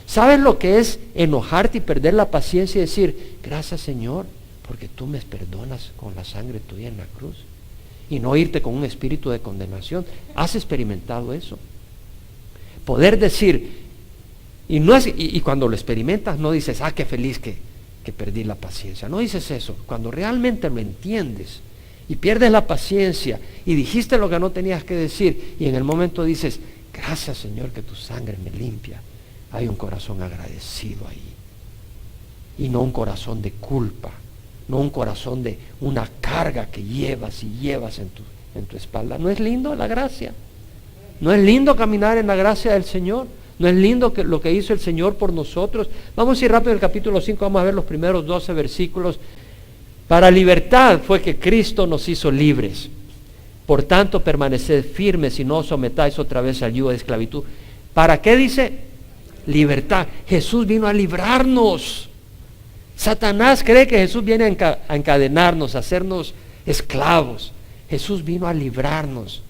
S1: ¿Sabes lo que es enojarte y perder la paciencia y decir, gracias Señor, porque tú me perdonas con la sangre tuya en la cruz? Y no irte con un espíritu de condenación. ¿Has experimentado eso? Poder decir, y cuando lo experimentas no dices, qué feliz que perdí la paciencia. No dices eso. Cuando realmente lo entiendes y pierdes la paciencia y dijiste lo que no tenías que decir y en el momento dices, gracias Señor que tu sangre me limpia. Hay un corazón agradecido ahí. Y no un corazón de culpa. No un corazón de una carga que llevas y llevas en tu espalda. ¿No es lindo la gracia? ¿No es lindo caminar en la gracia del Señor? ¿No es lindo lo que hizo el Señor por nosotros? Vamos a ir rápido al capítulo 5, vamos a ver los primeros 12 versículos. Para libertad fue que Cristo nos hizo libres. Por tanto, permaneced firmes y no os sometáis otra vez al yugo de esclavitud. ¿Para qué dice? libertad. Jesús vino a librarnos. Satanás cree que Jesús viene a encadenarnos, a hacernos esclavos. Jesús vino a librarnos.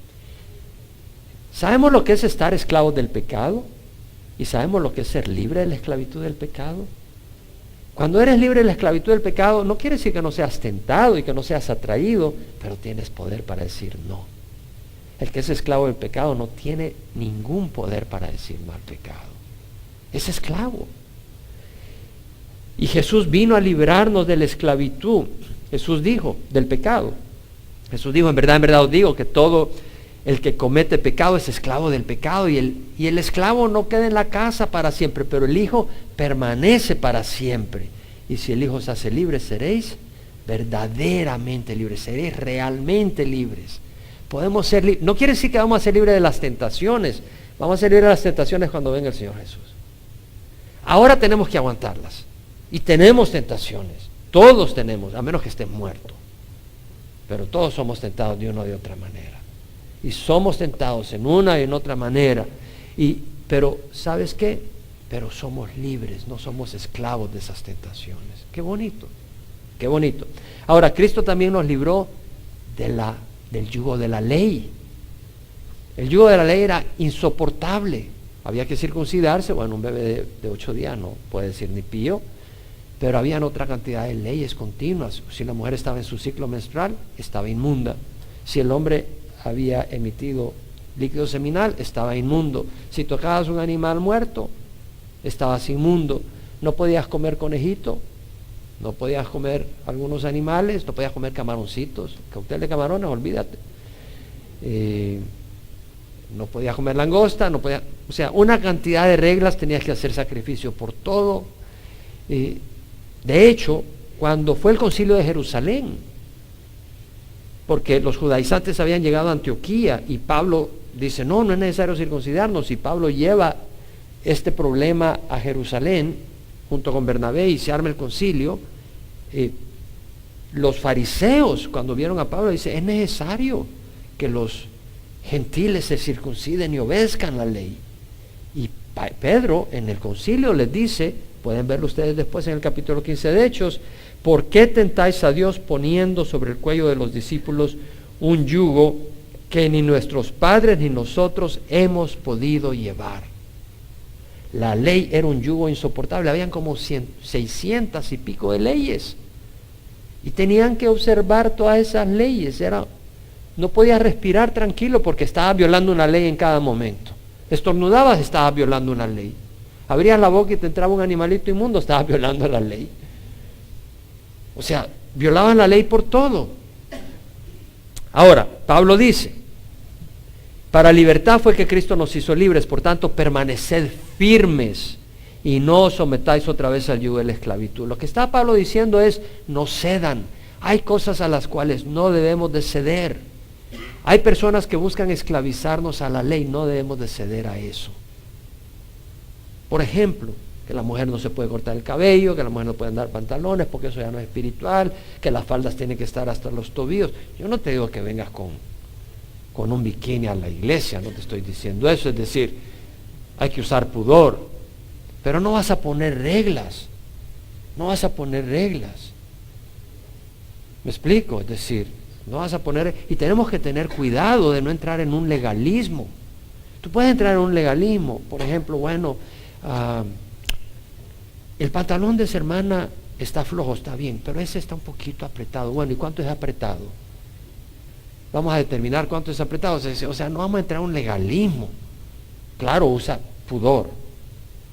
S1: ¿Sabemos lo que es estar esclavos del pecado? ¿Y sabemos lo que es ser libre de la esclavitud del pecado? Cuando eres libre de la esclavitud del pecado, no quiere decir que no seas tentado y que no seas atraído, pero tienes poder para decir no. El que es esclavo del pecado no tiene ningún poder para decir no al pecado. Es esclavo. Y Jesús vino a librarnos de la esclavitud. Jesús dijo, del pecado. Jesús dijo, en verdad os digo que todo el que comete pecado es esclavo del pecado, y el esclavo no queda en la casa para siempre, pero el Hijo permanece para siempre. Y si el Hijo os hace libres, seréis verdaderamente libres, seréis realmente libres. Podemos ser libres. No quiere decir que vamos a ser libres de las tentaciones. Vamos a ser libres de las tentaciones cuando venga el Señor Jesús. Ahora tenemos que aguantarlas. Y tenemos tentaciones. Todos tenemos, a menos que estén muertos. Pero todos somos tentados de una o de otra manera. Y somos tentados en una y en otra manera. Pero, ¿sabes qué? Pero somos libres, no somos esclavos de esas tentaciones. Qué bonito, qué bonito. Ahora, Cristo también nos libró del yugo de la ley. El yugo de la ley era insoportable. Había que circuncidarse. Bueno, un bebé de 8 días no puede decir ni pío. Pero habían otra cantidad de leyes continuas. Si la mujer estaba en su ciclo menstrual, estaba inmunda. Si el hombre había emitido líquido seminal, estaba inmundo. Si tocabas un animal muerto, estabas inmundo. No podías comer conejito, no podías comer algunos animales, no podías comer camaroncitos, cóctel de camarones, olvídate. No podías comer langosta, o sea, una cantidad de reglas, tenías que hacer sacrificio por todo. De hecho, cuando fue el concilio de Jerusalén, porque los judaizantes habían llegado a Antioquía y Pablo dice, no es necesario circuncidarnos, y Pablo lleva este problema a Jerusalén junto con Bernabé y se arma el concilio. Los fariseos, cuando vieron a Pablo, dicen, es necesario que los gentiles se circunciden y obedezcan la ley. Y Pedro en el concilio les dice, pueden verlo ustedes después en el capítulo 15 de Hechos, ¿por qué tentáis a Dios poniendo sobre el cuello de los discípulos un yugo que ni nuestros padres ni nosotros hemos podido llevar? La ley era un yugo insoportable, habían como 600 y pico de leyes, y tenían que observar todas esas leyes. No podías respirar tranquilo porque estabas violando una ley en cada momento. Estornudabas, estabas violando una ley. Abrías la boca y te entraba un animalito inmundo, estabas violando la ley. O sea, violaban la ley por todo. Ahora, Pablo dice, para libertad fue que Cristo nos hizo libres, por tanto, permaneced firmes y no os sometáis otra vez al yugo de la esclavitud. Lo que está Pablo diciendo es, no cedan. Hay cosas a las cuales no debemos de ceder. Hay personas que buscan esclavizarnos a la ley, no debemos de ceder a eso. Por ejemplo, que la mujer no se puede cortar el cabello, que la mujer no puede andar pantalones porque eso ya no es espiritual, que las faldas tienen que estar hasta los tobillos. Yo no te digo que vengas con un bikini a la iglesia, no te estoy diciendo eso, es decir, hay que usar pudor, pero no vas a poner reglas, no vas a poner reglas. ¿Me explico? Es decir, no vas a poner, y tenemos que tener cuidado de no entrar en un legalismo. Tú puedes entrar en un legalismo, por ejemplo, el pantalón de esa hermana está flojo, está bien, pero ese está un poquito apretado. Bueno, ¿y cuánto es apretado? Vamos a determinar cuánto es apretado. O sea, no vamos a entrar en un legalismo. Claro, usa pudor,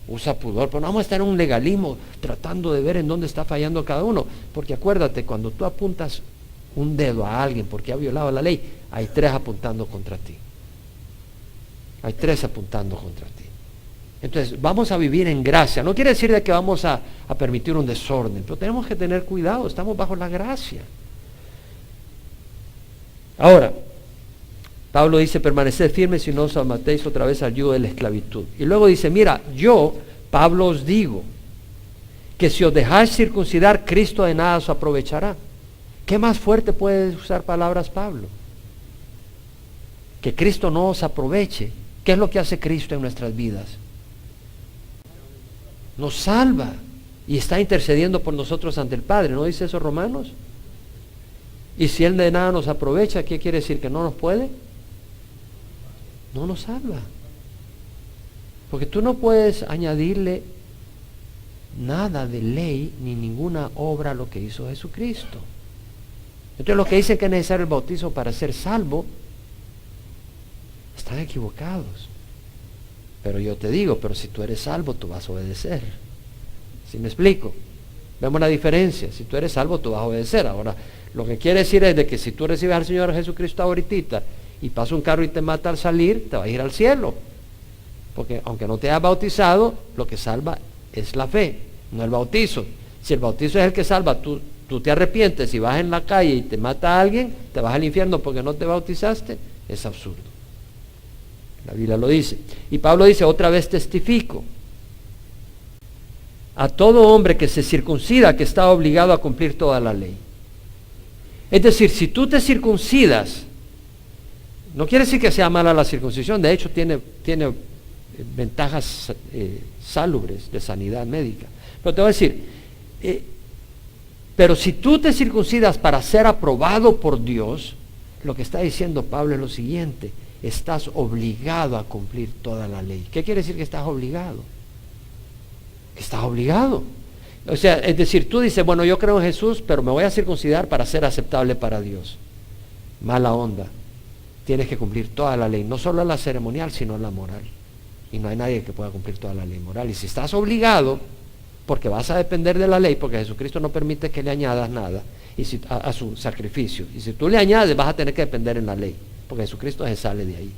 S1: pero no vamos a estar en un legalismo tratando de ver en dónde está fallando cada uno. Porque acuérdate, cuando tú apuntas un dedo a alguien porque ha violado la ley, hay 3 apuntando contra ti. Hay 3 apuntando contra ti. Entonces, vamos a vivir en gracia. No quiere decir de que vamos a permitir un desorden, pero tenemos que tener cuidado, estamos bajo la gracia. Ahora, Pablo dice, permaneced firmes y no os sometéis otra vez al yugo de la esclavitud. Y luego dice, mira, yo, Pablo, os digo, que si os dejáis circuncidar, Cristo de nada os aprovechará. ¿Qué más fuerte puede usar palabras Pablo? Que Cristo no os aproveche. ¿Qué es lo que hace Cristo en nuestras vidas? nos salva y está intercediendo por nosotros ante el Padre. ¿No dice eso Romanos? Y si Él de nada nos aprovecha, ¿qué quiere decir? ¿Que no nos puede? No nos salva. Porque tú no puedes añadirle nada de ley ni ninguna obra a lo que hizo Jesucristo. Entonces los que dicen que es necesario el bautizo para ser salvo, están equivocados. Pero yo te digo, pero si tú eres salvo, tú vas a obedecer. ¿Sí me explico? Vemos la diferencia. Si tú eres salvo, tú vas a obedecer. Ahora, lo que quiere decir es de que si tú recibes al Señor Jesucristo ahorita y pasa un carro y te mata al salir, te vas a ir al cielo. Porque aunque no te hayas bautizado, lo que salva es la fe, no el bautizo. Si el bautizo es el que salva, tú te arrepientes y vas en la calle y te mata a alguien, te vas al infierno porque no te bautizaste, es absurdo. La Biblia lo dice. Y Pablo dice, otra vez testifico, a todo hombre que se circuncida que está obligado a cumplir toda la ley. Es decir, si tú te circuncidas, no quiere decir que sea mala la circuncisión, de hecho tiene ventajas salubres de sanidad médica. Pero te voy a decir, pero si tú te circuncidas para ser aprobado por Dios, lo que está diciendo Pablo es lo siguiente: estás obligado a cumplir toda la ley. ¿Qué quiere decir que estás obligado? Que estás obligado. O sea, es decir, tú dices, bueno, yo creo en Jesús, pero me voy a circuncidar para ser aceptable para Dios. Mala onda. Tienes que cumplir toda la ley, no solo la ceremonial, sino la moral. Y no hay nadie que pueda cumplir toda la ley moral. Y si estás obligado, porque vas a depender de la ley, porque Jesucristo no permite que le añadas nada a su sacrificio. Y si tú le añades, vas a tener que depender en la ley, porque Jesucristo se sale de ahí.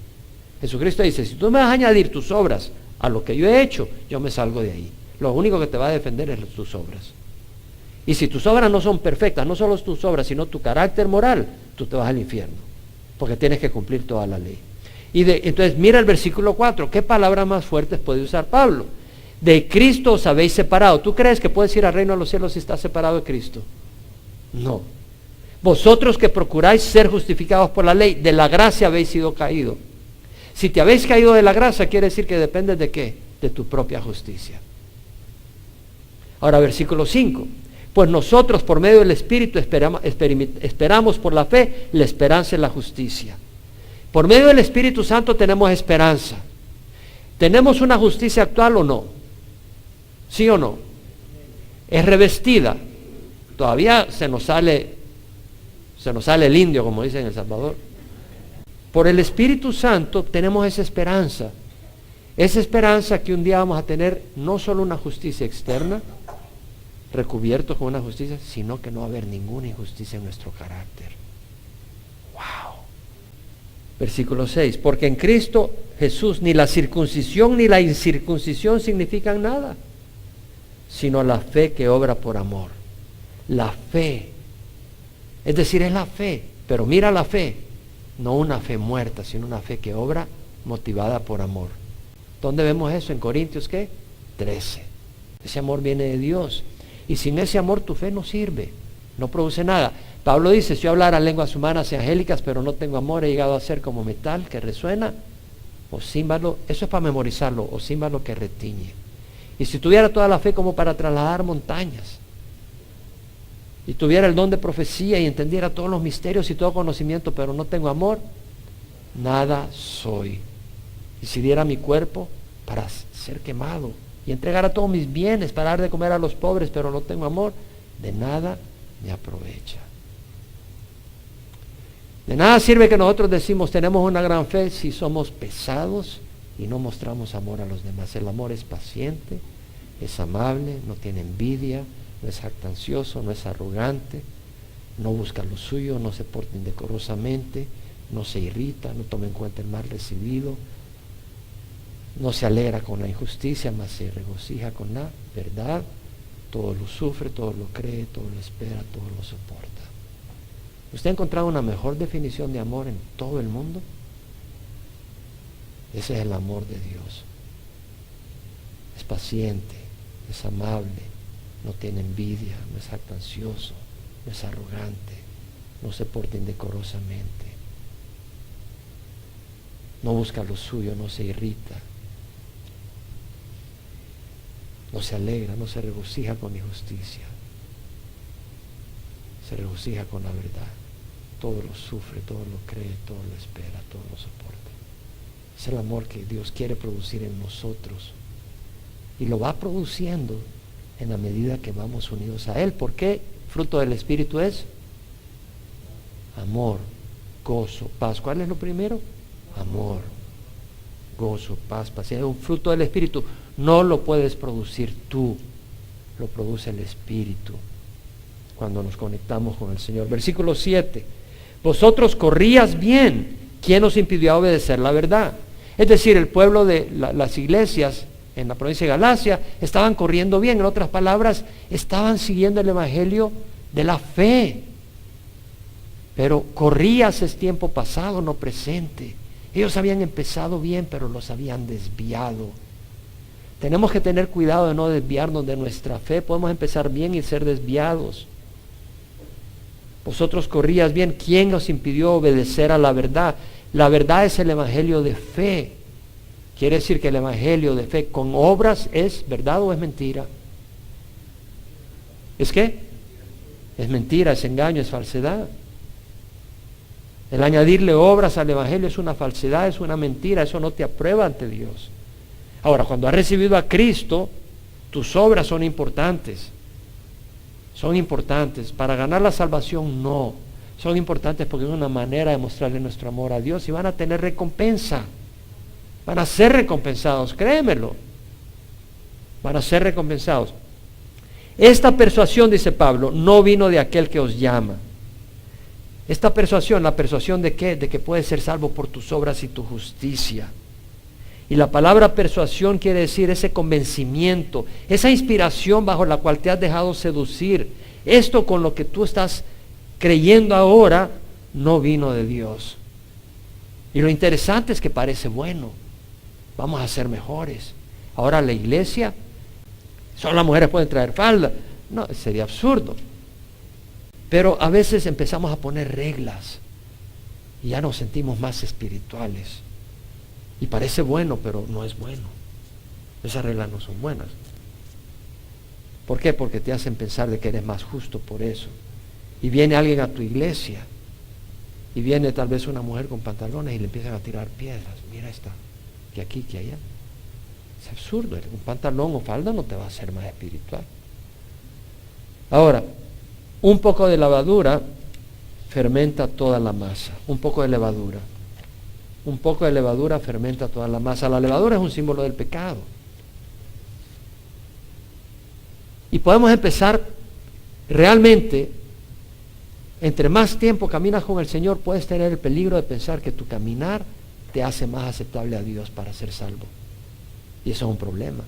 S1: Jesucristo dice, si tú me vas a añadir tus obras a lo que yo he hecho, yo me salgo de ahí. Lo único que te va a defender es tus obras. Y si tus obras no son perfectas, no solo tus obras, sino tu carácter moral, tú te vas al infierno, porque tienes que cumplir toda la ley. Entonces mira el versículo 4, ¿qué palabras más fuertes puede usar Pablo? De Cristo os habéis separado. ¿Tú crees que puedes ir al reino de los cielos si estás separado de Cristo? No. Vosotros que procuráis ser justificados por la ley, de la gracia habéis sido caídos. Si te habéis caído de la gracia, quiere decir que dependes de ¿qué? De tu propia justicia. Ahora versículo 5. Pues nosotros por medio del Espíritu esperamos por la fe la esperanza y la justicia. Por medio del Espíritu Santo tenemos esperanza. ¿Tenemos una justicia actual o no? ¿Sí o no? Es revestida. Todavía se nos sale el indio, como dicen en El Salvador. Por el Espíritu Santo tenemos esa esperanza. Esa esperanza que un día vamos a tener no solo una justicia externa, recubierto con una justicia, sino que no va a haber ninguna injusticia en nuestro carácter. ¡Wow! Versículo 6. Porque en Cristo Jesús ni la circuncisión ni la incircuncisión significan nada, sino la fe que obra por amor. La fe. Es decir, es la fe. Pero mira la fe. No una fe muerta, sino una fe que obra motivada por amor. ¿Dónde vemos eso? En Corintios, ¿qué? 13. Ese amor viene de Dios. Y sin ese amor tu fe no sirve, no produce nada. Pablo dice, si yo hablara lenguas humanas y angélicas, pero no tengo amor, he llegado a ser como metal que resuena, o címbalo, eso es para memorizarlo, o címbalo que retiñe. Y si tuviera toda la fe como para trasladar montañas, y tuviera el don de profecía y entendiera todos los misterios y todo conocimiento, pero no tengo amor, nada soy. Y si diera mi cuerpo para ser quemado, y entregar a todos mis bienes para dar de comer a los pobres, pero no tengo amor, de nada me aprovecha. De nada sirve que nosotros decimos tenemos una gran fe si somos pesados y no mostramos amor a los demás. El amor es paciente, es amable, no tiene envidia, no es jactancioso, no es arrogante, no busca lo suyo, no se porta indecorosamente, no se irrita, no toma en cuenta el mal recibido, no se alegra con la injusticia, mas se regocija con la verdad. Todo lo sufre, todo lo cree, todo lo espera, todo lo soporta. ¿Usted ha encontrado una mejor definición de amor en todo el mundo? Ese es el amor de Dios. Es paciente, es amable, no tiene envidia, no es jactancioso, no es arrogante, no se porta indecorosamente, no busca lo suyo, no se irrita. no se alegra, no se regocija con injusticia, se regocija con la verdad. Todo lo sufre, todo lo cree, todo lo espera, todo lo soporta. Es el amor que Dios quiere producir en nosotros. Y lo va produciendo en la medida que vamos unidos a Él. ¿Por qué? Fruto del Espíritu es amor, gozo, paz. ¿Cuál es lo primero? Amor, gozo, paz, paciencia. Un fruto del Espíritu no lo puedes producir tú, lo produce el Espíritu cuando nos conectamos con el Señor. Versículo 7. Vosotros corrías bien. ¿Quién os impidió obedecer la verdad? Es decir, el pueblo de las iglesias en la provincia de Galacia estaban corriendo bien. En otras palabras, estaban siguiendo el evangelio de la fe. Pero corrías es tiempo pasado, no presente. Ellos habían empezado bien, pero los habían desviado. Tenemos que tener cuidado de no desviarnos de nuestra fe. Podemos empezar bien y ser desviados. Vosotros corrías bien. ¿Quién os impidió obedecer a la verdad? La verdad es el evangelio de fe. Quiere decir que el evangelio de fe con obras es verdad o es mentira. ¿Es qué? Es mentira, es engaño, es falsedad. El añadirle obras al evangelio es una falsedad, es una mentira. Eso no te aprueba ante Dios. Ahora, cuando has recibido a Cristo, tus obras son importantes. Son importantes. Para ganar la salvación, no. Son importantes porque es una manera de mostrarle nuestro amor a Dios y van a tener recompensa. Van a ser recompensados, créemelo. Van a ser recompensados. Esta persuasión, dice Pablo, no vino de aquel que os llama. Esta persuasión, ¿la persuasión de qué? De que puedes ser salvo por tus obras y tu justicia. Y la palabra persuasión quiere decir ese convencimiento, esa inspiración bajo la cual te has dejado seducir. Esto con lo que tú estás creyendo ahora no vino de Dios. Y lo interesante es que parece bueno. Vamos a ser mejores. Ahora la iglesia, solo las mujeres pueden traer falda. No, sería absurdo. Pero a veces empezamos a poner reglas y ya nos sentimos más espirituales. Y parece bueno, pero no es bueno. Esas reglas no son buenas. ¿Por qué? Porque te hacen pensar de que eres más justo por eso. Y viene alguien a tu iglesia y viene tal vez una mujer con pantalones y le empiezan a tirar piedras. Mira esta, que aquí, que allá. Es absurdo. Un pantalón o falda no te va a hacer más espiritual. Ahora, un poco de levadura fermenta toda la masa. Un poco de levadura. Un poco de levadura fermenta toda la masa. La levadura es un símbolo del pecado. Y podemos empezar realmente, entre más tiempo caminas con el Señor, puedes tener el peligro de pensar que tu caminar te hace más aceptable a Dios para ser salvo. Y eso es un problema.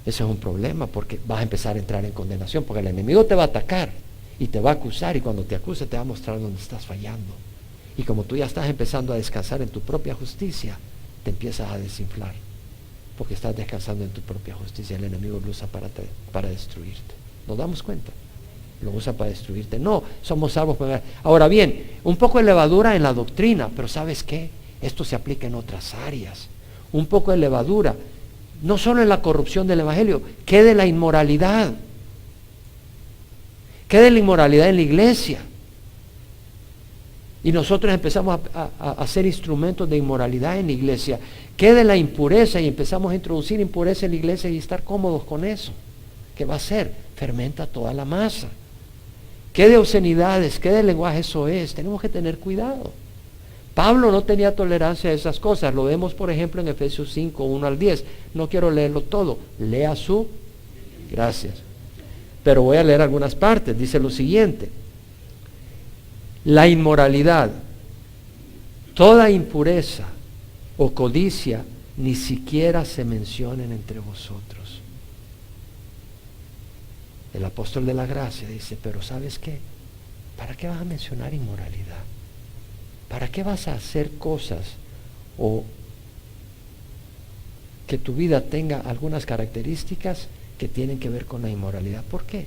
S1: Eso es un problema porque vas a empezar a entrar en condenación, porque el enemigo te va a atacar y te va a acusar, y cuando te acuse te va a mostrar dónde estás fallando. Y como tú ya estás empezando a descansar en tu propia justicia, te empiezas a desinflar, porque estás descansando en tu propia justicia. El enemigo lo usa para destruirte. ¿Nos damos cuenta? Lo usa para destruirte. No, somos salvos. Ahora bien, un poco de levadura en la doctrina, pero ¿sabes qué? Esto se aplica en otras áreas. Un poco de levadura, no solo en la corrupción del evangelio, ¿qué de la inmoralidad? ¿Qué de la inmoralidad en la iglesia? Y nosotros empezamos a hacer instrumentos de inmoralidad en la iglesia. ¿Qué de la impureza? Y empezamos a introducir impureza en la iglesia y estar cómodos con eso. ¿Qué va a hacer? Fermenta toda la masa. ¿Qué de obscenidades? ¿Qué de lenguaje soez? Tenemos que tener cuidado. Pablo no tenía tolerancia a esas cosas. Lo vemos, por ejemplo, en Efesios 5, 1 al 10. No quiero leerlo todo. Lea su... Gracias. Pero voy a leer algunas partes. Dice lo siguiente. La inmoralidad, toda impureza o codicia ni siquiera se mencionen entre vosotros. El apóstol de la gracia dice, pero ¿sabes qué? ¿Para qué vas a mencionar inmoralidad? ¿Para qué vas a hacer cosas o que tu vida tenga algunas características que tienen que ver con la inmoralidad? ¿Por qué?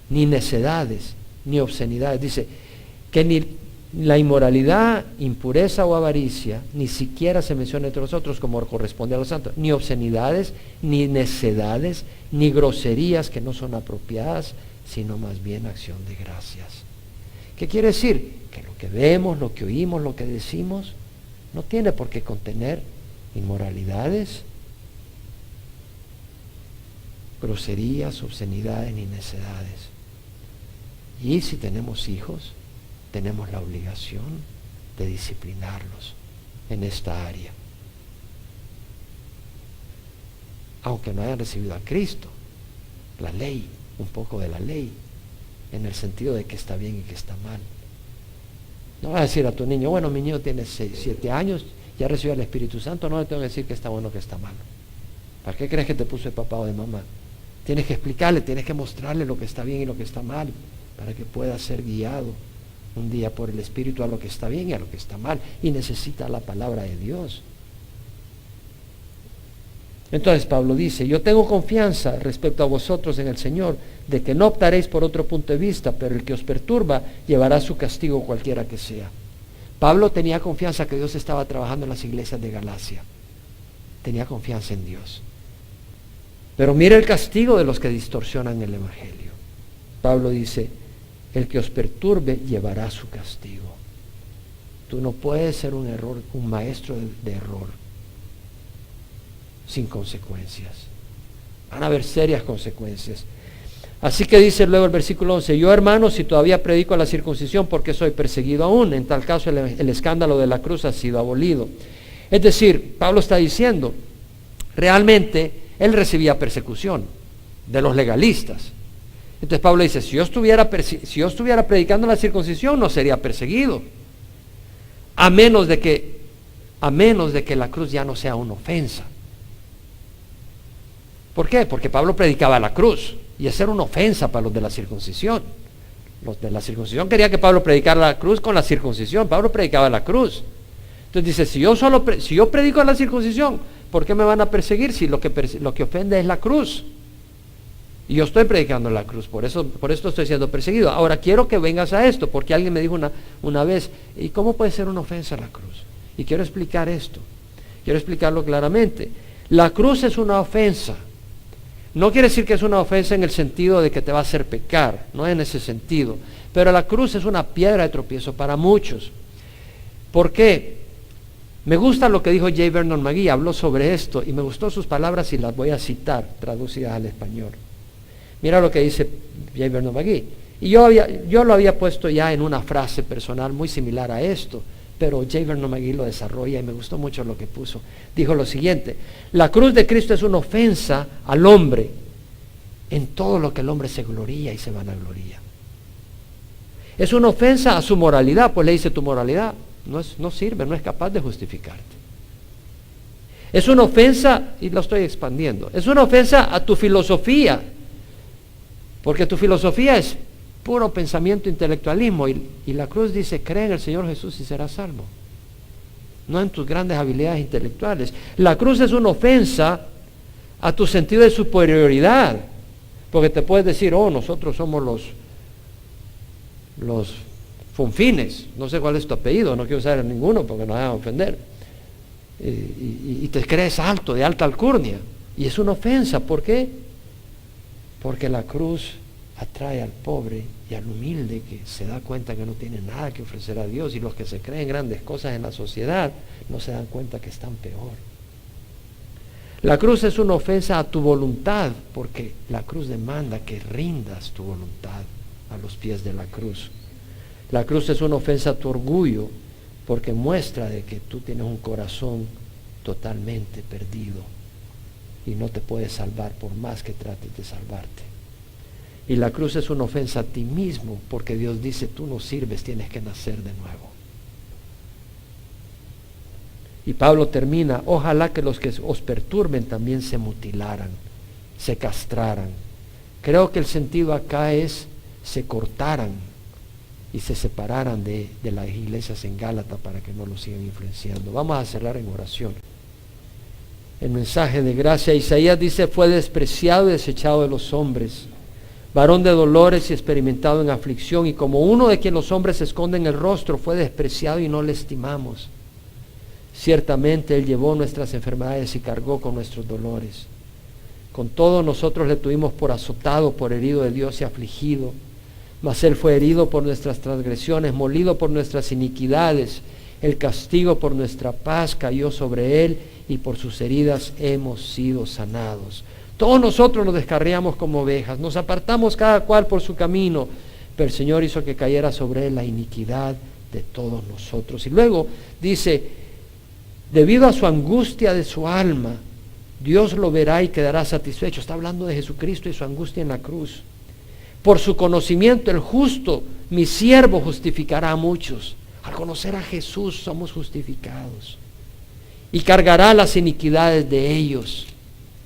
S1: Ni necedades, ni obscenidades. Dice que ni La inmoralidad, impureza o avaricia ni siquiera se menciona entre nosotros como corresponde a los santos, ni obscenidades, ni necedades, ni groserías que no son apropiadas, sino más bien acción de gracias. ¿Qué quiere decir? Que lo que vemos, lo que oímos, lo que decimos, no tiene por qué contener inmoralidades, groserías, obscenidades ni necedades. Y si tenemos hijos, tenemos la obligación de disciplinarlos en esta área. Aunque no hayan recibido a Cristo, la ley, un poco de la ley, en el sentido de que está bien y que está mal. No vas a decir a tu niño, bueno, mi niño tiene 7 años, ya recibió el Espíritu Santo, no le tengo que decir que está bueno o que está malo. ¿Para qué crees que te puso de papá o de mamá? Tienes que explicarle, tienes que mostrarle lo que está bien y lo que está mal, para que pueda ser guiado un día por el Espíritu a lo que está bien y a lo que está mal, y necesita la palabra de Dios. Entonces Pablo dice, yo tengo confianza respecto a vosotros en el Señor, de que no optaréis por otro punto de vista, pero el que os perturba llevará su castigo cualquiera que sea. Pablo tenía confianza que Dios estaba trabajando en las iglesias de Galacia. Tenía confianza en Dios. Pero mire el castigo de los que distorsionan el Evangelio. Pablo dice, el que os perturbe llevará su castigo. Tú no puedes ser un maestro de error sin consecuencias. Van a haber serias consecuencias. Así que dice luego el versículo 11, yo hermanos, si todavía predico la circuncisión, ¿por qué soy perseguido aún? En tal caso el escándalo de la cruz ha sido abolido. Es decir, Pablo está diciendo, realmente él recibía persecución de los legalistas. Entonces Pablo dice, si yo estuviera predicando la circuncisión, no sería perseguido. A menos de que la cruz ya no sea una ofensa. ¿Por qué? Porque Pablo predicaba la cruz, y esa era una ofensa para los de la circuncisión. Los de la circuncisión querían que Pablo predicara la cruz con la circuncisión. Pablo predicaba la cruz. Entonces dice, si yo predico la circuncisión, ¿por qué me van a perseguir si lo que ofende es la cruz? Y yo estoy predicando la cruz, por esto estoy siendo perseguido. Ahora quiero que vengas a esto, porque alguien me dijo una vez, ¿y cómo puede ser una ofensa la cruz? Y quiero explicar esto, quiero explicarlo claramente. La cruz es una ofensa. No quiere decir que es una ofensa en el sentido de que te va a hacer pecar, no en ese sentido. Pero la cruz es una piedra de tropiezo para muchos. ¿Por qué? Me gusta lo que dijo J. Vernon McGee, habló sobre esto y me gustó sus palabras y las voy a citar, traducidas al español. Mira lo que dice J. Vernon McGee. Y yo lo había puesto ya en una frase personal muy similar a esto, pero J. Vernon McGee lo desarrolla y me gustó mucho lo que puso. Dijo lo siguiente, la cruz de Cristo es una ofensa al hombre en todo lo que el hombre se gloría y se vanagloria. Es una ofensa a su moralidad, pues le dice tu moralidad no sirve, no es capaz de justificarte. Es una ofensa, y lo estoy expandiendo, es una ofensa a tu filosofía, porque tu filosofía es puro pensamiento, intelectualismo, y la cruz dice, cree en el Señor Jesús y serás salvo, no en tus grandes habilidades intelectuales. La cruz es una ofensa a tu sentido de superioridad, porque te puedes decir, nosotros somos los Fonfines, no sé cuál es tu apellido, no quiero usar ninguno porque nos van a ofender, y te crees alto, de alta alcurnia, y es una ofensa. ¿Por qué? Porque la cruz atrae al pobre y al humilde que se da cuenta que no tiene nada que ofrecer a Dios, y los que se creen grandes cosas en la sociedad no se dan cuenta que están peor. La cruz es una ofensa a tu voluntad, porque la cruz demanda que rindas tu voluntad a los pies de la cruz. La cruz es una ofensa a tu orgullo, porque muestra de que tú tienes un corazón totalmente perdido y no te puedes salvar por más que trates de salvarte. Y la cruz es una ofensa a ti mismo, porque Dios dice, tú no sirves, tienes que nacer de nuevo. Y Pablo termina, ojalá que los que os perturben también se mutilaran, se castraran. Creo que el sentido acá es se cortaran y se separaran de las iglesias en Gálatas para que no los sigan influenciando. Vamos a cerrar en oración. El mensaje de gracia, Isaías dice, fue despreciado y desechado de los hombres, varón de dolores y experimentado en aflicción, y como uno de quien los hombres esconden el rostro, fue despreciado y no le estimamos. Ciertamente Él llevó nuestras enfermedades y cargó con nuestros dolores. Con todo nosotros le tuvimos por azotado, por herido de Dios y afligido. Mas Él fue herido por nuestras transgresiones, molido por nuestras iniquidades. El castigo por nuestra paz cayó sobre Él, y por sus heridas hemos sido sanados. Todos nosotros nos descarriamos como ovejas, nos apartamos cada cual por su camino, pero el Señor hizo que cayera sobre Él la iniquidad de todos nosotros. Y luego dice, debido a su angustia de su alma, Dios lo verá y quedará satisfecho. Está hablando de Jesucristo y su angustia en la cruz. Por su conocimiento, el justo, mi siervo, justificará a muchos. Al conocer a Jesús somos justificados. Y cargará las iniquidades de ellos.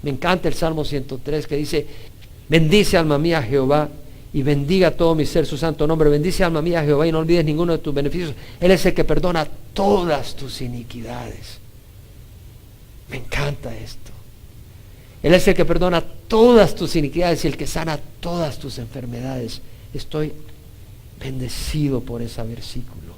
S1: Me encanta el Salmo 103 que dice, bendice alma mía Jehová y bendiga todo mi ser su santo nombre. Bendice alma mía Jehová y no olvides ninguno de tus beneficios. Él es el que perdona todas tus iniquidades. Me encanta esto. Él es el que perdona todas tus iniquidades y el que sana todas tus enfermedades. Estoy bendecido por ese versículo.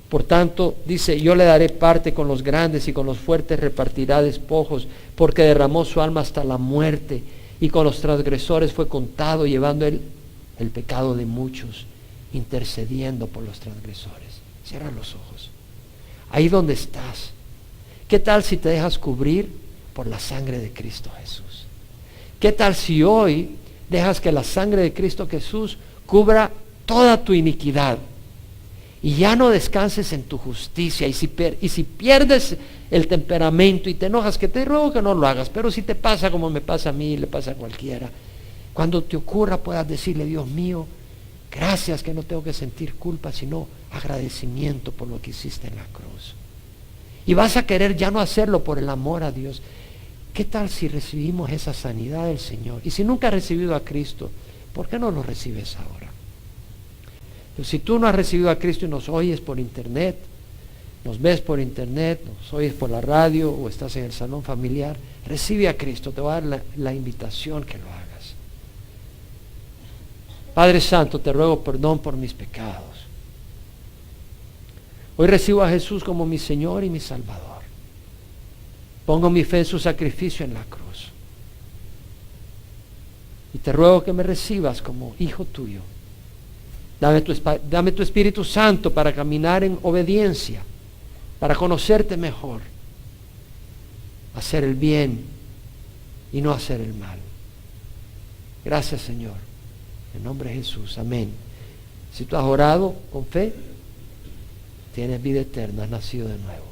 S1: Por tanto, dice, yo le daré parte con los grandes y con los fuertes repartirá despojos, porque derramó su alma hasta la muerte y con los transgresores fue contado, llevando él el pecado de muchos, intercediendo por los transgresores. Cierra los ojos. Ahí donde estás, ¿qué tal si te dejas cubrir por la sangre de Cristo Jesús? ¿Qué tal si hoy dejas que la sangre de Cristo Jesús cubra toda tu iniquidad? Y ya no descanses en tu justicia. Y si pierdes el temperamento y te enojas, que te ruego que no lo hagas, pero si te pasa como me pasa a mí, le pasa a cualquiera, cuando te ocurra puedas decirle, Dios mío, gracias que no tengo que sentir culpa, sino agradecimiento por lo que hiciste en la cruz. Y vas a querer ya no hacerlo por el amor a Dios. ¿Qué tal si recibimos esa sanidad del Señor? Y si nunca has recibido a Cristo, ¿por qué no lo recibes ahora? Pero si tú no has recibido a Cristo y nos oyes por internet, nos ves por internet, nos oyes por la radio o estás en el salón familiar, recibe a Cristo. Te voy a dar la invitación que lo hagas. Padre Santo, te ruego perdón por mis pecados. Hoy recibo a Jesús como mi Señor y mi Salvador. Pongo mi fe en su sacrificio en la cruz. Y te ruego que me recibas como hijo tuyo. Dame tu Espíritu Santo para caminar en obediencia, para conocerte mejor, hacer el bien y no hacer el mal. Gracias, Señor. En nombre de Jesús. Amén. Si tú has orado con fe, tienes vida eterna, has nacido de nuevo.